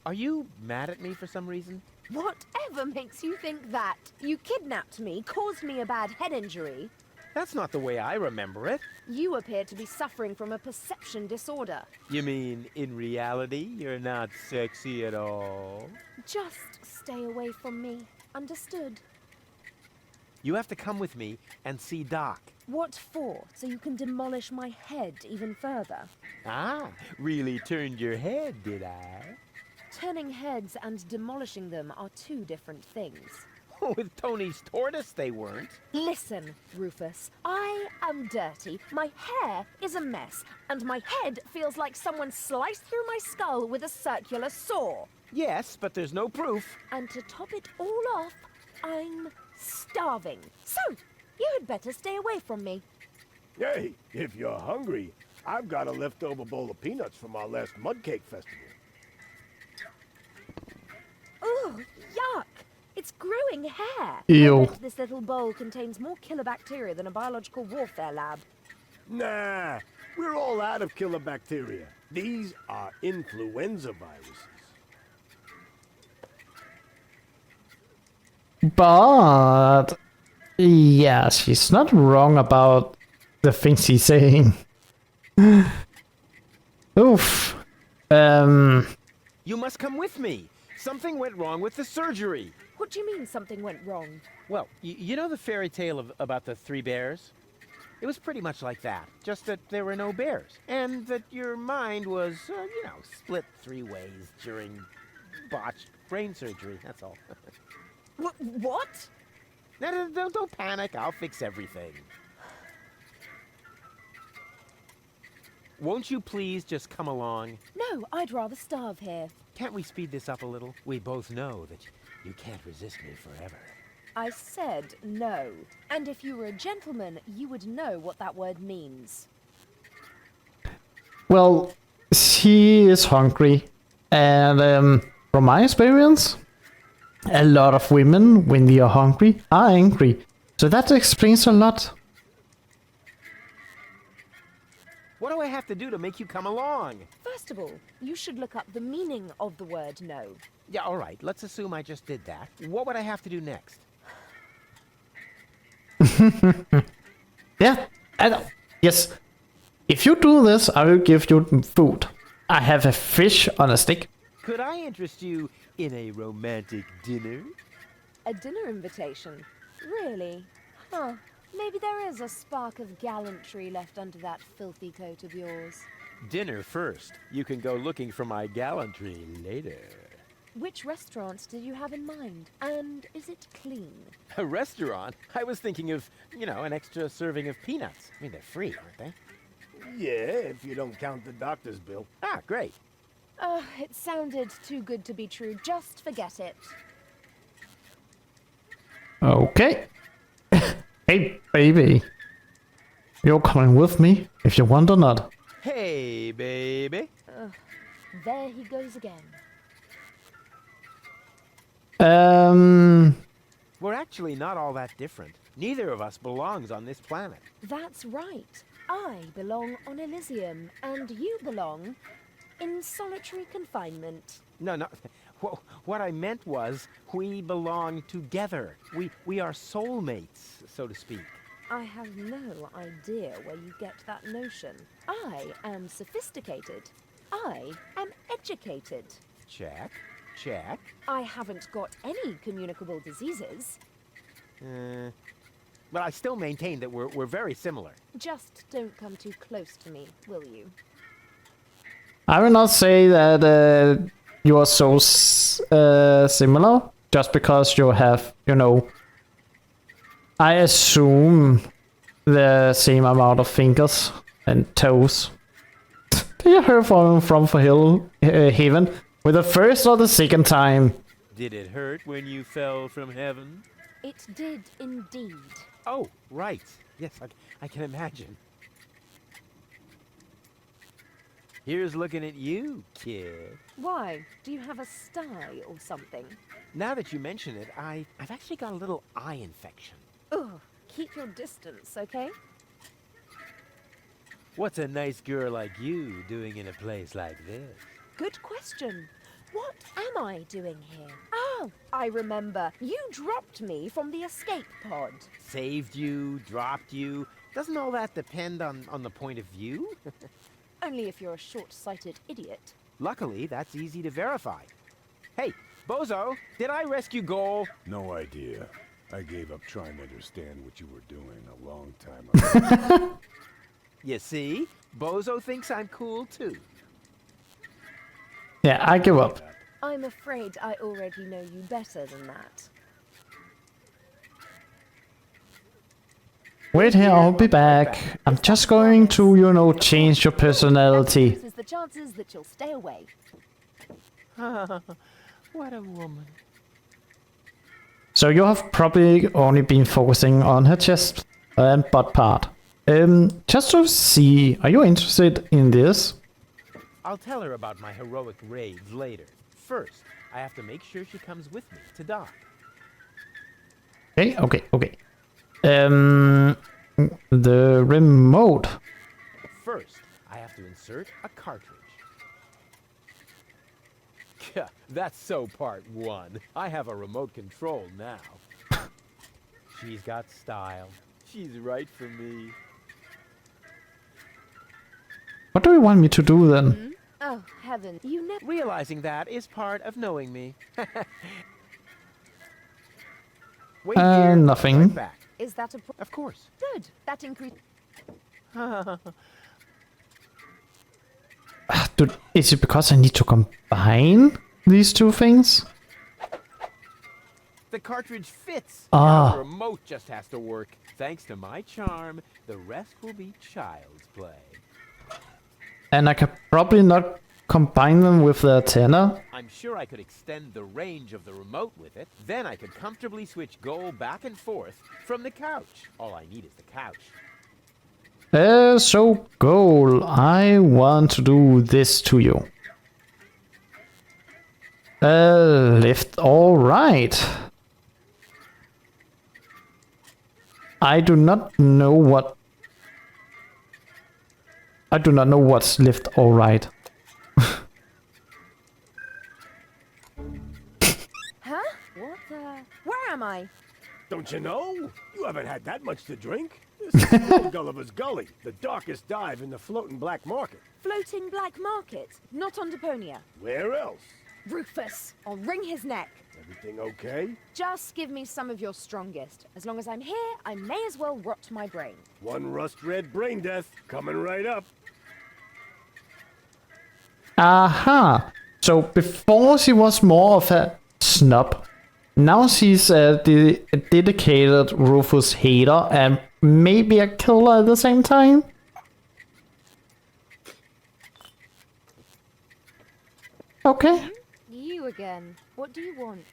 Are you mad at me for some reason? Whatever makes you think that? You kidnapped me, caused me a bad head injury. That's not the way I remember it. You appear to be suffering from a perception disorder. You mean, in reality, you're not sexy at all? Just stay away from me. Understood? You have to come with me and see Doc. What for? So you can demolish my head even further? Ah, really turned your head, did I? Turning heads and demolishing them are two different things. With Tony's tortoise, they weren't. Listen, Rufus, I am dirty, my hair is a mess, and my head feels like someone sliced through my skull with a circular saw. Yes, but there's no proof. And to top it all off, I'm starving. So, you had better stay away from me. Hey, if you're hungry, I've got a leftover bowl of peanuts from our last mud cake festival. Ugh, yuck! It's growing hair. Ew. I bet this little bowl contains more killer bacteria than a biological warfare lab. Nah, we're all out of killer bacteria. These are influenza viruses. But yeah, she's not wrong about the things she's saying. Oof. You must come with me. Something went wrong with the surgery. What do you mean something went wrong? Well, you know the fairy tale about the three bears? It was pretty much like that, just that there were no bears. And that your mind was, split three ways during botched brain surgery, that's all. What? No, don't panic, I'll fix everything. Won't you please just come along? No, I'd rather starve here. Can't we speed this up a little? We both know that you can't resist me forever. I said no. And if you were a gentleman, you would know what that word means. Well, she is hungry. And from my experience, a lot of women, when they are hungry, are angry. So that explains a lot. What do I have to do to make you come along? First of all, you should look up the meaning of the word no. Yeah, all right, let's assume I just did that. What would I have to do next? Yeah, yes. If you do this, I will give you food. I have a fish on a stick. Could I interest you in a romantic dinner? A dinner invitation? Really? Huh. Maybe there is a spark of gallantry left under that filthy coat of yours. Dinner first. You can go looking for my gallantry later. Which restaurant did you have in mind? And is it clean? A restaurant? I was thinking of, an extra serving of peanuts. I mean, they're free, aren't they? Yeah, if you don't count the doctor's bill. Ah, great. It sounded too good to be true. Just forget it. Okay. Hey, baby. You're coming with me, if you want or not. Hey, baby. There he goes again. We're actually not all that different. Neither of us belongs on this planet. That's right. I belong on Elysium, and you belong in solitary confinement. No. What I meant was, we belong together. We are soulmates, so to speak. I have no idea where you get that notion. I am sophisticated. I am educated. Check. I haven't got any communicable diseases. But I still maintain that we're very similar. Just don't come too close to me, will you? I will not say that you are so similar just because you have, I assume the same amount of fingers and toes. Did you hear from heaven with the first or the second time? Did it hurt when you fell from heaven? It did indeed. Oh, right. Yes, I can imagine. Here's looking at you, kid. Why? Do you have a sty or something? Now that you mention it, I've actually got a little eye infection. Ugh, keep your distance, okay? What's a nice girl like you doing in a place like this? Good question. What am I doing here? Oh, I remember. You dropped me from the escape pod. Saved you, dropped you. Doesn't all that depend on the point of view? Only if you're a short-sighted idiot. Luckily, that's easy to verify. Hey, Bozo, did I rescue Goal? No idea. I gave up trying to understand what you were doing a long time ago. You see? Bozo thinks I'm cool, too. Yeah, I give up. I'm afraid I already know you better than that. Wait here, I'll be back. I'm just going to, change your personality. This is the chances that you'll stay away. What a woman. So you have probably only been focusing on her chest and butt part. Just to see, are you interested in this? I'll tell her about my heroic raids later. First, I have to make sure she comes with me to dock. Okay. The remote. First, I have to insert a cartridge. That's so Part 1. I have a remote control now. She's got style. She's right for me. What do you want me to do then? Hmm? Oh, heaven. You never... Realizing that is part of knowing me. Wait Uh, here. nothing. Right back. Is that a... Of course. Good. That increase... Dude, is it because I need to combine these two things? The cartridge fits. Ah. Now the remote just has to work. Thanks to my charm, the rest will be child's play. And I could probably not combine them with the antenna. I'm sure I could extend the range of the remote with it. Then I could comfortably switch Goal back and forth from the couch. All I need is the couch. So Goal, I want to do this to you. Left or right? I do not know what's left or right. Huh? What the... Where am I? Don't you know? You haven't had that much to drink. This is Gulliver's Gully, the darkest dive in the floating black market. Floating black market. Not on Deponia. Where else? Rufus, I'll wring his neck. Everything okay? Just give me some of your strongest. As long as I'm here, I may as well rot my brain. One rust-red brain death coming right up. Aha! So before she was more of a snob, now she's a dedicated Rufus hater and maybe a killer at the same time? Okay. You again. What do you want?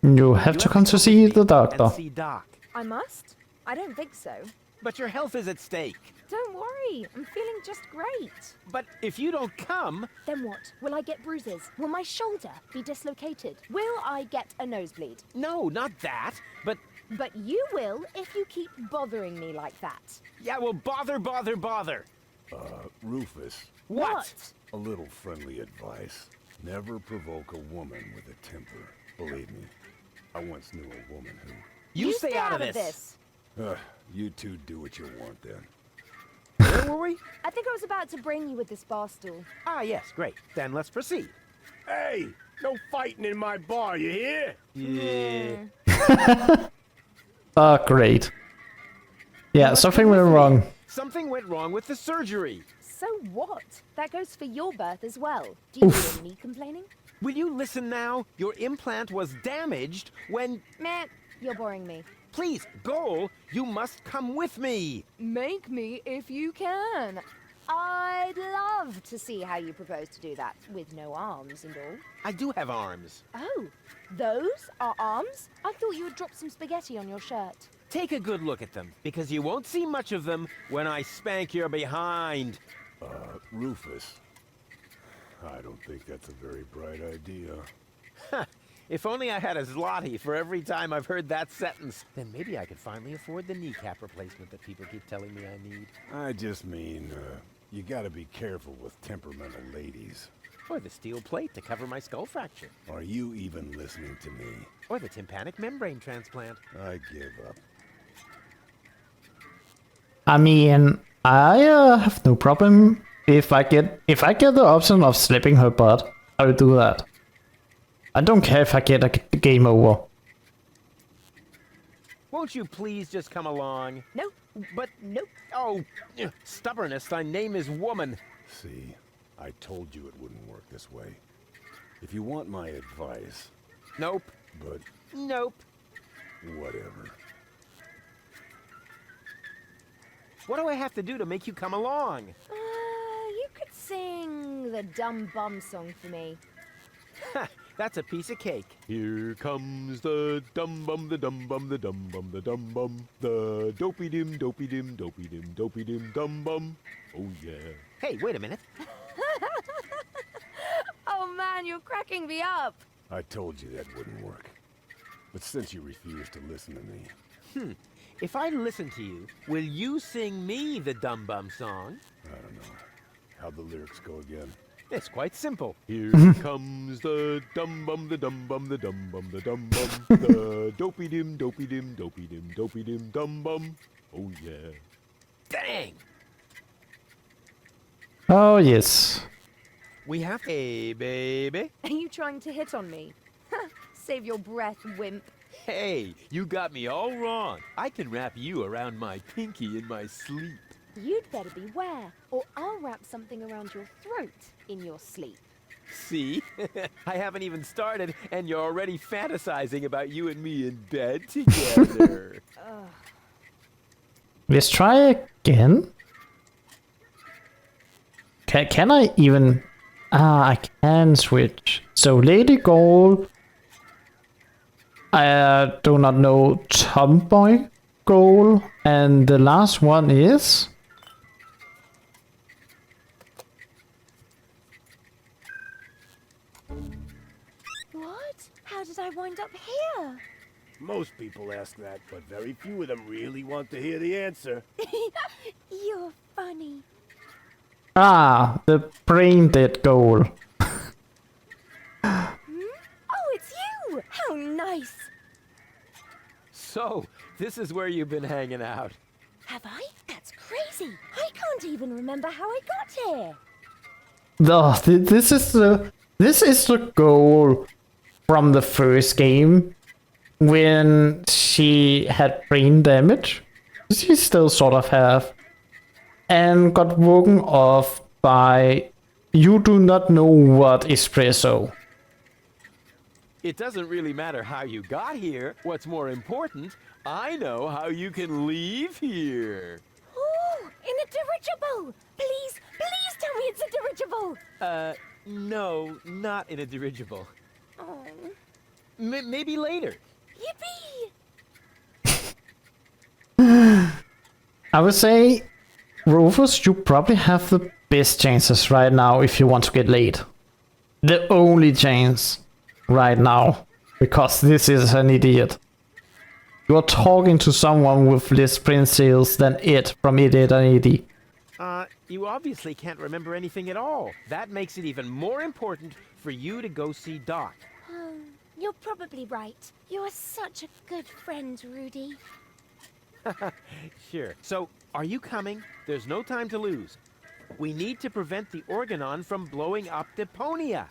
You have to come to see the doctor. And see Doc. I must? I don't think so. But your health is at stake. Don't worry, I'm feeling just great. But if you don't come, Then what? Will I get bruises? Will my shoulder be dislocated? Will I get a nosebleed? no, not that. But you will if you keep bothering me like that. Yeah, well, bother. Rufus, What? a little friendly advice. Never provoke a woman with a temper. Believe me, I once knew a woman who... You stay out of this. You two do what you want then. Where were we? I think I was about to brain you with this bar stool. Ah, yes, great. Then let's proceed. Hey, no fighting in my bar, you hear? Yeah. Oh, great. Yeah, something went wrong. Something went wrong with the surgery. So what? That goes for your birth as well. Do you hear me complaining? Will you listen now? Your implant was damaged when... Meh, you're boring me. Please, Goal, you must come with me. Make me if you can. I'd love to see how you propose to do that, with no arms and all. I do have arms. Oh, those are arms? I thought you had dropped some spaghetti on your shirt. Take a good look at them, because you won't see much of them when I spank your behind. Rufus, I don't think that's a very bright idea. If only I had a zloty for every time I've heard that sentence, then maybe I could finally afford the kneecap replacement that people keep telling me I need. I just mean, you gotta be careful with temperamental ladies. Or the steel plate to cover my skull fracture. Are you even listening to me? Or the tympanic membrane transplant. I give up. I mean, I have no problem if I get the option of slipping her butt. I will do that. I don't care if I get a game over. Won't you please just come along? Nope. But... Nope. Oh, stubbornness, thy name is woman. See, I told you it wouldn't work this way. If you want my advice, Nope. but Nope. whatever. What do I have to do to make you come along? You could sing the Dumb Bum song for me. That's a piece of cake. Here comes the dum bum, the dum bum, the dum bum, the dum bum, the dopey dim, dopey dim, dopey dim, dopey dim, dum bum. Oh yeah. Hey, wait a minute. Oh man, you're cracking me up. I told you that wouldn't work. But since you refuse to listen to me, If I listen to you, will you sing me the Dum Bum song? I don't know. How'd the lyrics go again? It's quite simple. Here comes the dum bum, the dum bum, the dum bum, the dum bum, the dopey dim, dopey dim, dopey dim, dopey dim, dum bum. Oh yeah. Dang! Oh, yes. We have a baby. Are you trying to hit on me? Save your breath, wimp. Hey, you got me all wrong. I can wrap you around my pinky in my sleep. You'd better beware, or I'll wrap something around your throat in your sleep. See? I haven't even started, and you're already fantasizing about you and me in bed together. Let's try again. Can I even... I can switch. So Lady Goal... I do not know Tomboy Goal. And the last one is... What? How did I wind up here? Most people ask that, but very few of them really want to hear the answer. You're funny. Ah, the brain dead goal. Oh, it's you! How nice! So, this is where you've been hanging out. Have I? That's crazy! I can't even remember how I got here. This is the goal from the first game when she had brain damage. She still sort of have. And got woken off by you do not know what espresso. It doesn't really matter how you got here. What's more important, I know how you can leave here. Ooh, in a dirigible! Please, please tell me it's a dirigible! No, not in a dirigible. Oh, Maybe later. yippee! I would say Rufus, you probably have the best chances right now if you want to get laid. The only chance right now. Because this is an idiot. You're talking to someone with less brain cells than Ed from Ed, and Eddie. You obviously can't remember anything at all. That makes it even more important for you to go see Doc. Oh, you're probably right. You are such a good friend, Rudy. Sure. So, are you coming? There's no time to lose. We need to prevent the Organon from blowing up Deponia.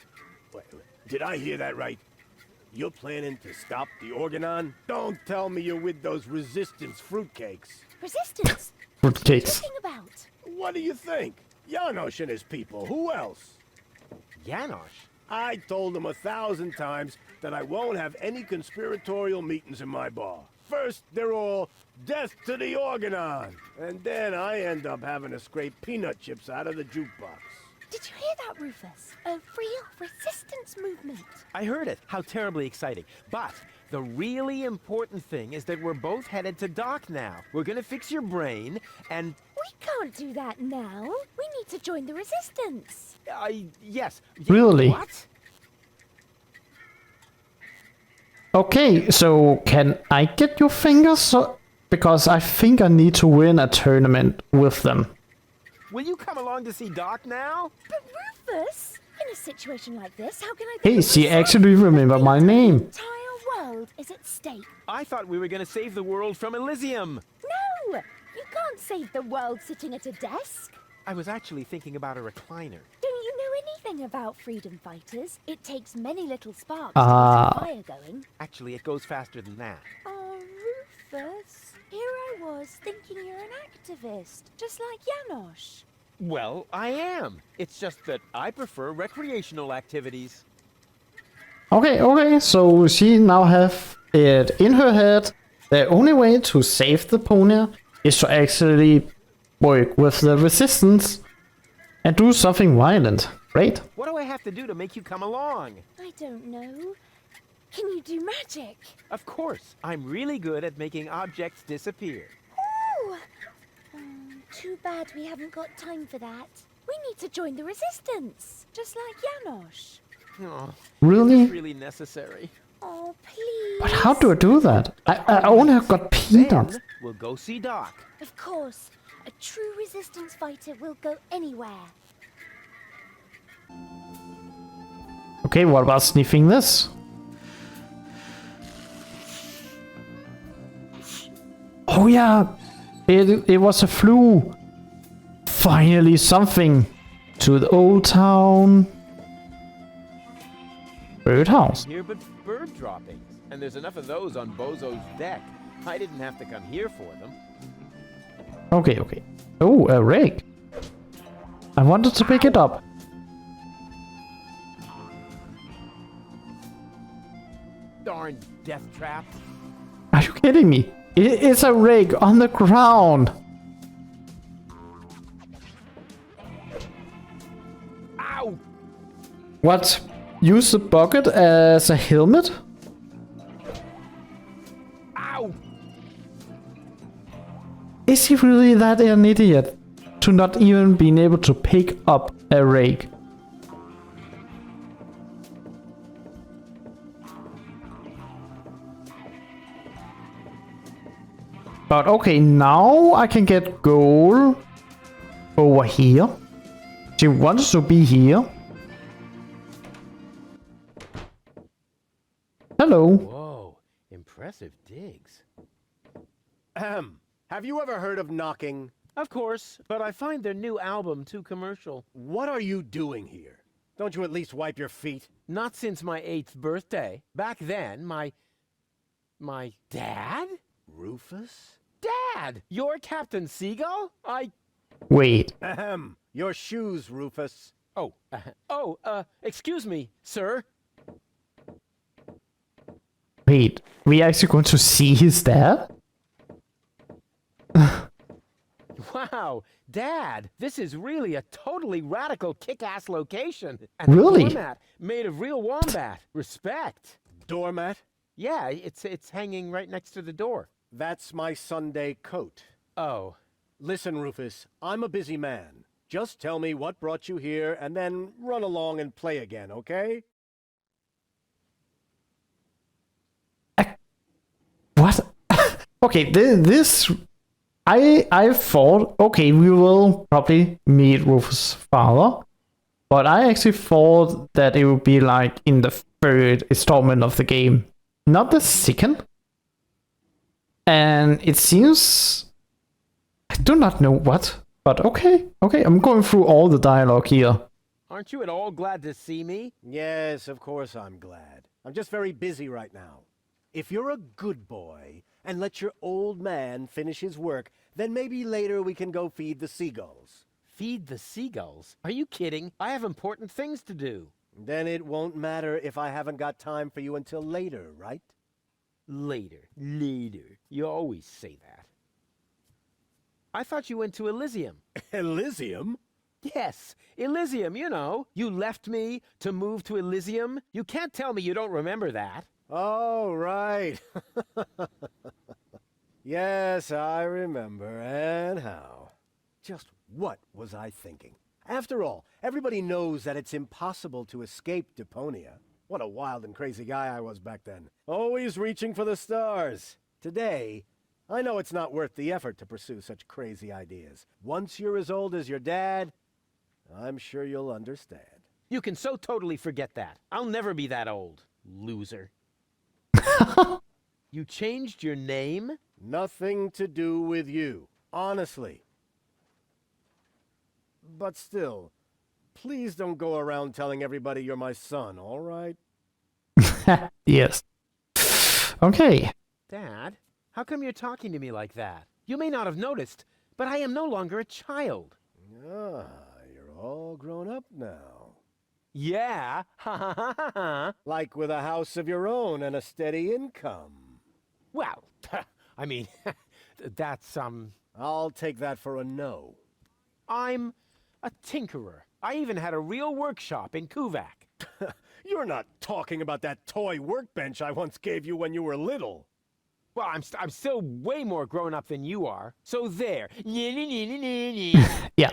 Wait, did I hear that right? You're planning to stop the Organon? Don't tell me you're with those resistance fruitcakes. Resistance? Fruitcakes. What are you talking about? What do you think? Janosch and his people. Who else? Janosch? I told them 1,000 times that I won't have any conspiratorial meetings in my bar. First, they're all death to the Organon. And then I end up having to scrape peanut chips out of the jukebox. Did you hear that, Rufus? A real resistance movement. I heard it. How terribly exciting. But the really important thing is that we're both headed to Doc now. We're gonna fix your brain, and... We can't do that now. We need to join the resistance. Yes. Really? What? Okay, so can I get your fingers? Because I think I need to win a tournament with them. Will you come along to see Doc now? But Rufus, in a situation like this, how can I... Hey, she actually remembered my name. The entire world is at stake. I thought we were gonna save the world from Elysium. No! You can't save the world sitting at a desk. I was actually thinking about a recliner. Don't you know anything about freedom fighters? It takes many little sparks to get a fire going. Actually, it goes faster than that. Oh, Rufus. Here I was thinking you're an activist, just like Janosch. Well, I am. It's just that I prefer recreational activities. Okay, so she now have it in her head. The only way to save the Deponia is to actually work with the resistance and do something violent, right? What do I have to do to make you come along? I don't know. Can you do magic? Of course. I'm really good at making objects disappear. Ooh! Too bad we haven't got time for that. We need to join the resistance, just like Janosch. Oh, Really? it's really necessary. Oh, please. But how do I do that? I only have got peanuts. Then we'll go see Doc. Of course. A true resistance fighter will go anywhere. Okay, what about sniffing this? Oh yeah, it was a flu. Finally something to the old town. Birdhouse. Here but bird droppings. And there's enough of those on Bozo's deck. I didn't have to come here for them. Okay. Oh, a rake. I wanted to pick it up. Darn death trap. Are you kidding me? It's a rake on the ground. Ow! What? Use the bucket as a helmet? Ow! Is he really that an idiot to not even being able to pick up a rake? But okay, now I can get gold over here. She wants to be here. Hello. Whoa, impressive digs. Have you ever heard of knocking? Of course, but I find their new album too commercial. What are you doing here? Don't you at least wipe your feet? Not since my 8th birthday. Back then, my dad? Rufus? Dad! You're Captain Seagull? Wait. Your shoes, Rufus. Excuse me, sir. Wait, we actually going to see his dad? Wow, Dad, this is really a totally radical kick-ass location. And Really? The doormat made of real wombat. Respect. Doormat? Yeah, it's hanging right next to the door. That's my Sunday coat. Oh. Listen, Rufus, I'm a busy man. Just tell me what brought you here, and then run along and play again, okay? What? Okay, this... I thought, okay, we will probably meet Rufus' father, but I actually thought that it would be like in the third installment of the game, not the second. And it seems... I do not know what, but okay, I'm going through all the dialogue here. Aren't you at all glad to see me? Yes, of course I'm glad. I'm just very busy right now. If you're a good boy and let your old man finish his work, then maybe later we can go feed the seagulls. Feed the seagulls? Are you kidding? I have important things to do. Then it won't matter if I haven't got time for you until later, right? Later. You always say that. I thought you went to Elysium. Elysium? Yes, Elysium, you know. You left me to move to Elysium. You can't tell me you don't remember that. Oh, right. Yes, I remember. And how? Just what was I thinking? After all, everybody knows that it's impossible to escape Deponia. What a wild and crazy guy I was back then. Always reaching for the stars. Today, I know it's not worth the effort to pursue such crazy ideas. Once you're as old as your dad, I'm sure you'll understand. You can so totally forget that. I'll never be that old, loser. You changed your name? Nothing to do with you, honestly. But still, please don't go around telling everybody you're my son, all right? Yes. Okay. Dad, how come you're talking to me like that? You may not have noticed, but I am no longer a child. Ah, you're all grown up now. Yeah, Like with a house of your own and a steady income. Well, I mean, that's, I'll take that for a no. I'm a tinkerer. I even had a real workshop in Kuvak. You're not talking about that toy workbench I once gave you when you were little. Well, I'm still way more grown up than you are. So there. Yeah.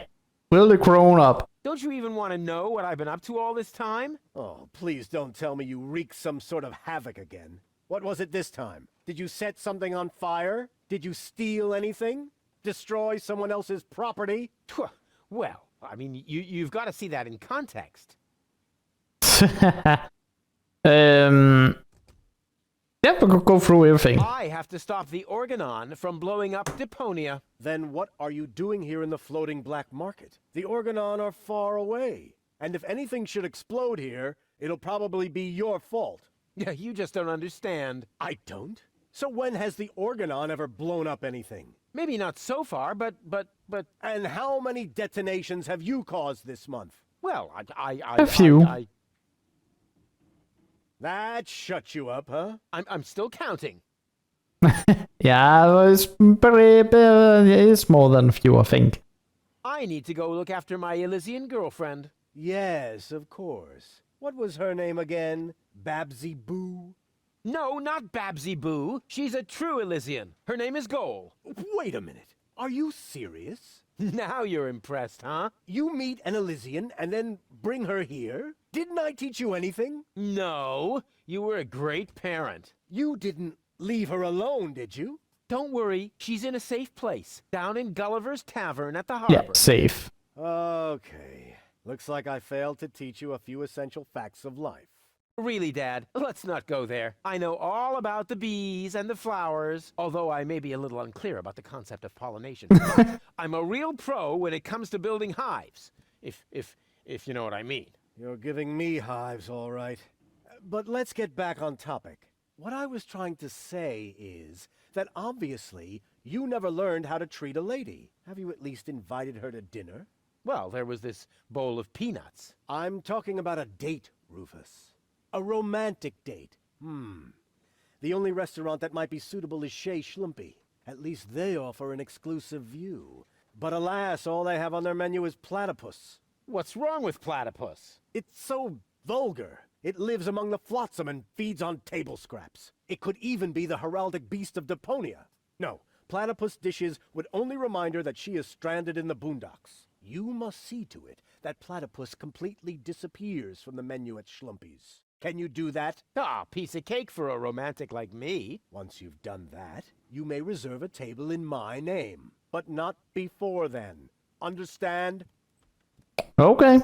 Really grown up. Don't you even want to know what I've been up to all this time? Oh, please don't tell me you wreaked some sort of havoc again. What was it this time? Did you set something on fire? Did you steal anything? Destroy someone else's property? Well, I mean, you've got to see that in context. Yeah, we could go through everything. I have to stop the Organon from blowing up Deponia. Then what are you doing here in the floating black market? The Organon are far away. And if anything should explode here, it'll probably be your fault. Yeah, you just don't understand. I don't? So when has the Organon ever blown up anything? Maybe not so far, but... And how many detonations have you caused this month? Well, A few. That shut you up, huh? I'm still counting. Yeah, it's more than a few, I think. I need to go look after my Elysian girlfriend. Yes, of course. What was her name again? Babsy Boo? No, not Babsy Boo. She's a true Elysian. Her name is Goal. Wait a minute. Are you serious? Now you're impressed, huh? You meet an Elysian and then bring her here? Didn't I teach you anything? No, you were a great parent. You didn't leave her alone, did you? Don't worry, she's in a safe place, down in Gulliver's Tavern at the harbor. Yeah, safe. Okay. Looks like I failed to teach you a few essential facts of life. Really, Dad, let's not go there. I know all about the bees and the flowers, although I may be a little unclear about the concept of pollination. I'm a real pro when it comes to building hives, if you know what I mean. You're giving me hives, all right. But let's get back on topic. What I was trying to say is that obviously you never learned how to treat a lady. Have you at least invited her to dinner? Well, there was this bowl of peanuts. I'm talking about a date, Rufus. A romantic date. The only restaurant that might be suitable is Chez Schlumpy. At least they offer an exclusive view. But alas, all they have on their menu is platypus. What's wrong with platypus? It's so vulgar. It lives among the flotsam and feeds on table scraps. It could even be the heraldic beast of Deponia. No, platypus dishes would only remind her that she is stranded in the boondocks. You must see to it that platypus completely disappears from the menu at Schlumpy's. Can you do that? Ah, piece of cake for a romantic like me. Once you've done that, you may reserve a table in my name. But not before then. Understand? Okay.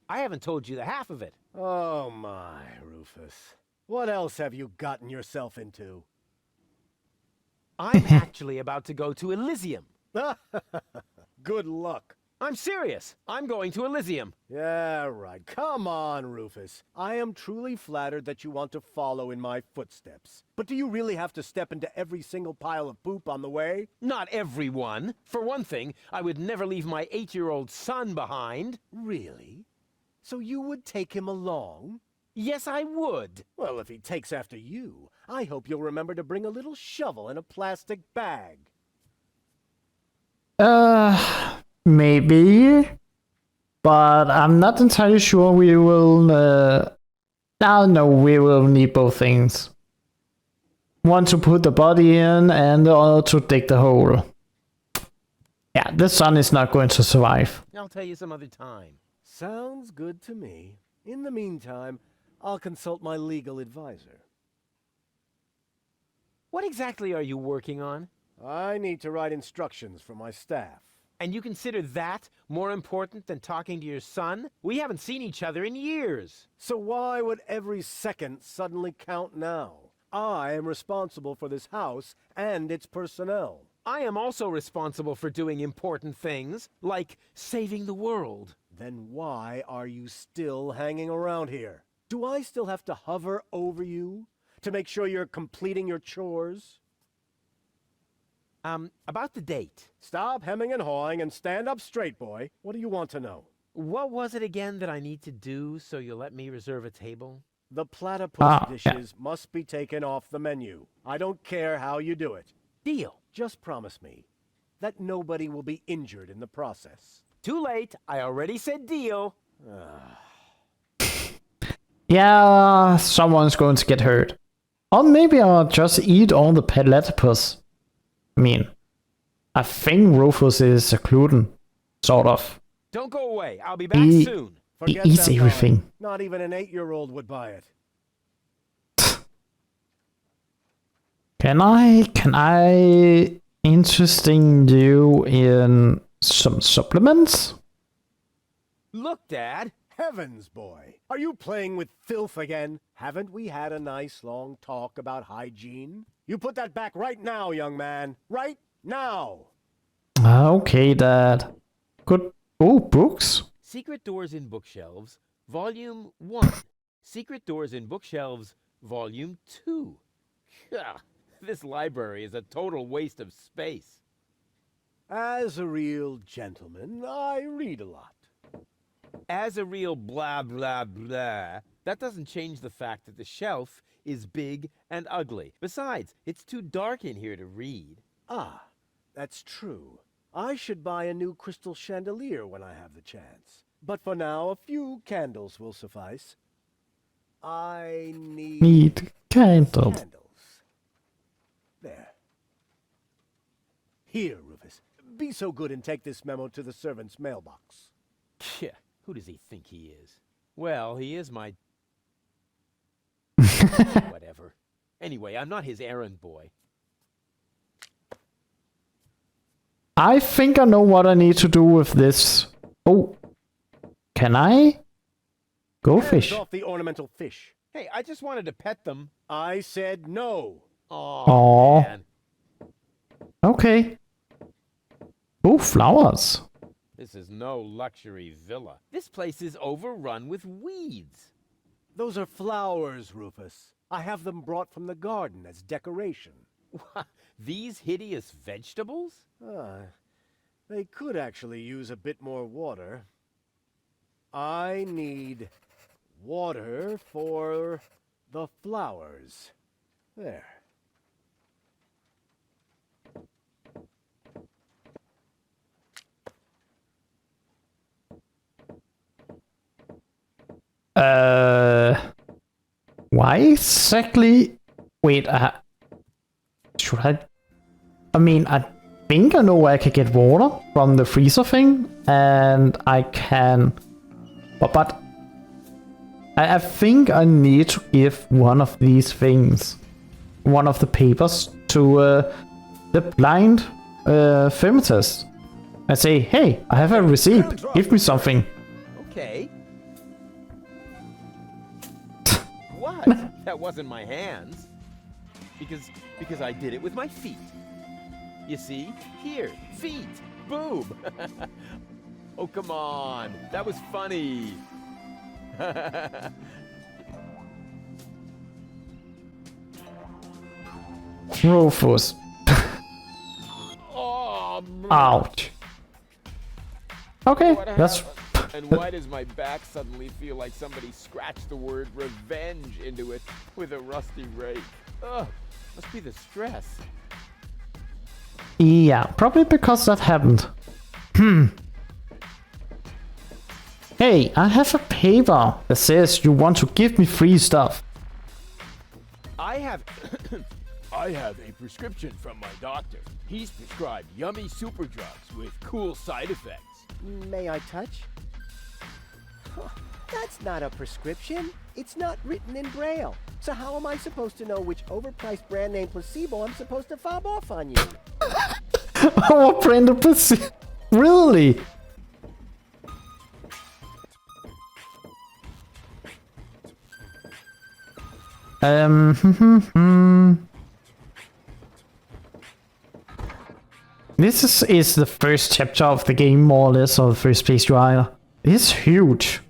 I haven't told you the half of it. Oh my, Rufus. What else have you gotten yourself into? I'm actually about to go to Elysium. Good luck. I'm serious. I'm going to Elysium. Yeah, right. Come on, Rufus. I am truly flattered that you want to follow in my footsteps. But do you really have to step into every single pile of poop on the way? Not everyone. For one thing, I would never leave my 8-year-old son behind. Really? So you would take him along? Yes, I would. Well, if he takes after you, I hope you'll remember to bring a little shovel and a plastic bag. Maybe. But I'm not entirely sure we will... no, we will need both things. One to put the body in, and the other to dig the hole. Yeah, the sun is not going to survive. I'll tell you some other time. Sounds good to me. In the meantime, I'll consult my legal advisor. What exactly are you working on? I need to write instructions for my staff. And you consider that more important than talking to your son? We haven't seen each other in years. So why would every second suddenly count now? I am responsible for this house and its personnel. I am also responsible for doing important things, like saving the world. Then why are you still hanging around here? Do I still have to hover over you to make sure you're completing your chores? About the date. Stop hemming and hawing and stand up straight, boy. What do you want to know? What was it again that I need to do so you'll let me reserve a table? The platypus dishes must be taken off the menu. I don't care how you do it. Deal. Just promise me that nobody will be injured in the process. Too late. I already said deal. Yeah, someone's going to get hurt. Or maybe I'll just eat all the platypus. I mean, I think Rufus is a gluten, sort of. Don't go away. I'll be back soon. He eats everything. Not even an 8-year-old would buy it. Can I interesting you in some supplements? Look, Dad. Heavens, boy. Are you playing with filth again? Haven't we had a nice long talk about hygiene? You put that back right now, young man. Right now. Okay, Dad. Good. Oh, books. Secret Doors in Bookshelves, Volume 1. Secret Doors in Bookshelves, Volume 2. This library is a total waste of space. As a real gentleman, I read a lot. As a real blah, blah, blah, that doesn't change the fact that the shelf is big and ugly. Besides, it's too dark in here to read. Ah, that's true. I should buy a new crystal chandelier when I have the chance. But for now, a few candles will suffice. I need candles. There. Here, Rufus. Be so good and take this memo to the servant's mailbox. Yeah, who does he think he is? Well, he is my... Whatever. Anyway, I'm not his errand boy. I think I know what I need to do with this. Oh, can I? Go fish. Hands off the ornamental fish. Hey, I just wanted to pet them. I said no. Oh, man. Okay. Oh, flowers. This is no luxury villa. This place is overrun with weeds. Those are flowers, Rufus. I have them brought from the garden as decoration. These hideous vegetables? They could actually use a bit more water. I need water for the flowers. There. Why exactly? Wait, should I I mean, I think I know where I can get water from the freezer thing, and I can... But I think I need to give one of these things, one of the papers, to the blind therapist. I say, hey, I have a receipt, give me something. Okay. What? That wasn't my hands. Because I did it with my feet. You see? Here, feet. Boom. Oh, come on. That was funny. Rufus. Oh, Ouch. Okay, that's... And why does my back suddenly feel like somebody scratched the word revenge into it with a rusty rake? Ugh, must be the stress. Yeah, probably because that happened. Hey, I have a paper that says you want to give me free stuff. I have a prescription from my doctor. He's prescribed yummy super drugs with cool side effects. May I touch? That's not a prescription. It's not written in Braille. So how am I supposed to know which overpriced brand name placebo I'm supposed to fob off on you? Our brand of placebo? Really? This is the first chapter of the game, more or less, or the first place you are. It's huge.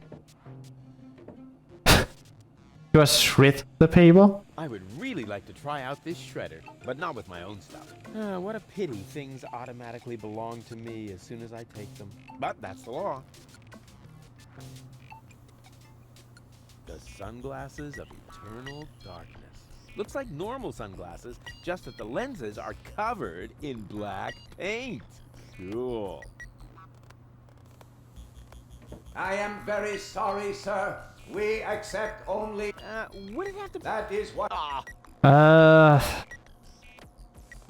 Just shred the paper. I would really like to try out this shredder, but not with my own stuff. What a pity things automatically belong to me as soon as I take them. But that's the law. The sunglasses of eternal darkness. Looks like normal sunglasses, just that the lenses are covered in black paint. Cool. I am very sorry, sir. We accept only... Would it have to... That is what...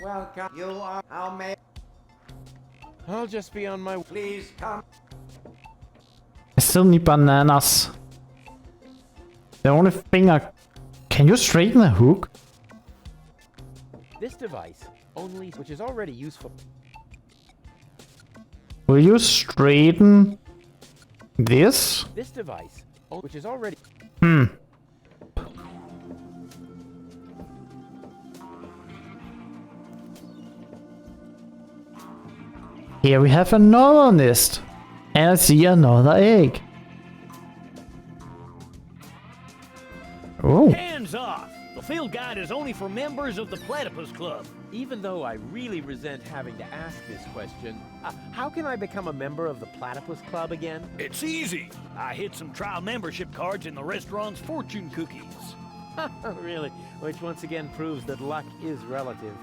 Welcome. You are our man. I'll just be on my... Please come. I still need bananas. The only thing I... Can you straighten the hook? This device, which is already useful. Will you straighten this? This device, which is already... Here we have another nest. And I see another egg. Oh. Hands off! The field guide is only for members of the Platypus Club. Even though I really resent having to ask this question, how can I become a member of the Platypus Club again? It's easy. I hid some trial membership cards in the restaurant's fortune cookies. Really? Which once again proves that luck is relative.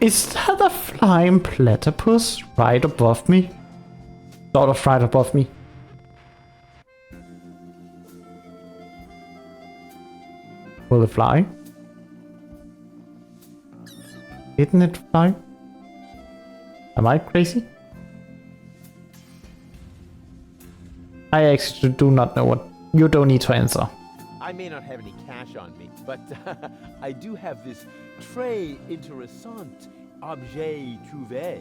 Is that a flying platypus right above me? Sort of right above me. Will it fly? Didn't it fly? Am I crazy? I actually do not know what... You don't need to answer. I may not have any cash on me, but I do have this très intéressant objet trouvé.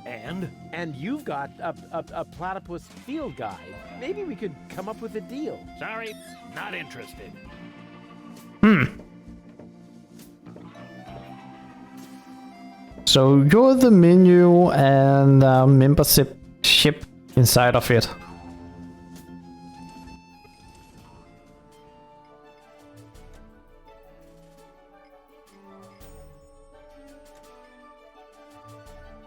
And you've got a platypus field guide. Maybe we could come up with a deal. Sorry, not interested. So you're the menu and membership ship inside of it.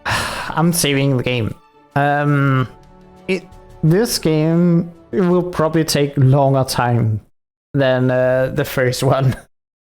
I'm saving the game. This game will probably take longer time than the first one.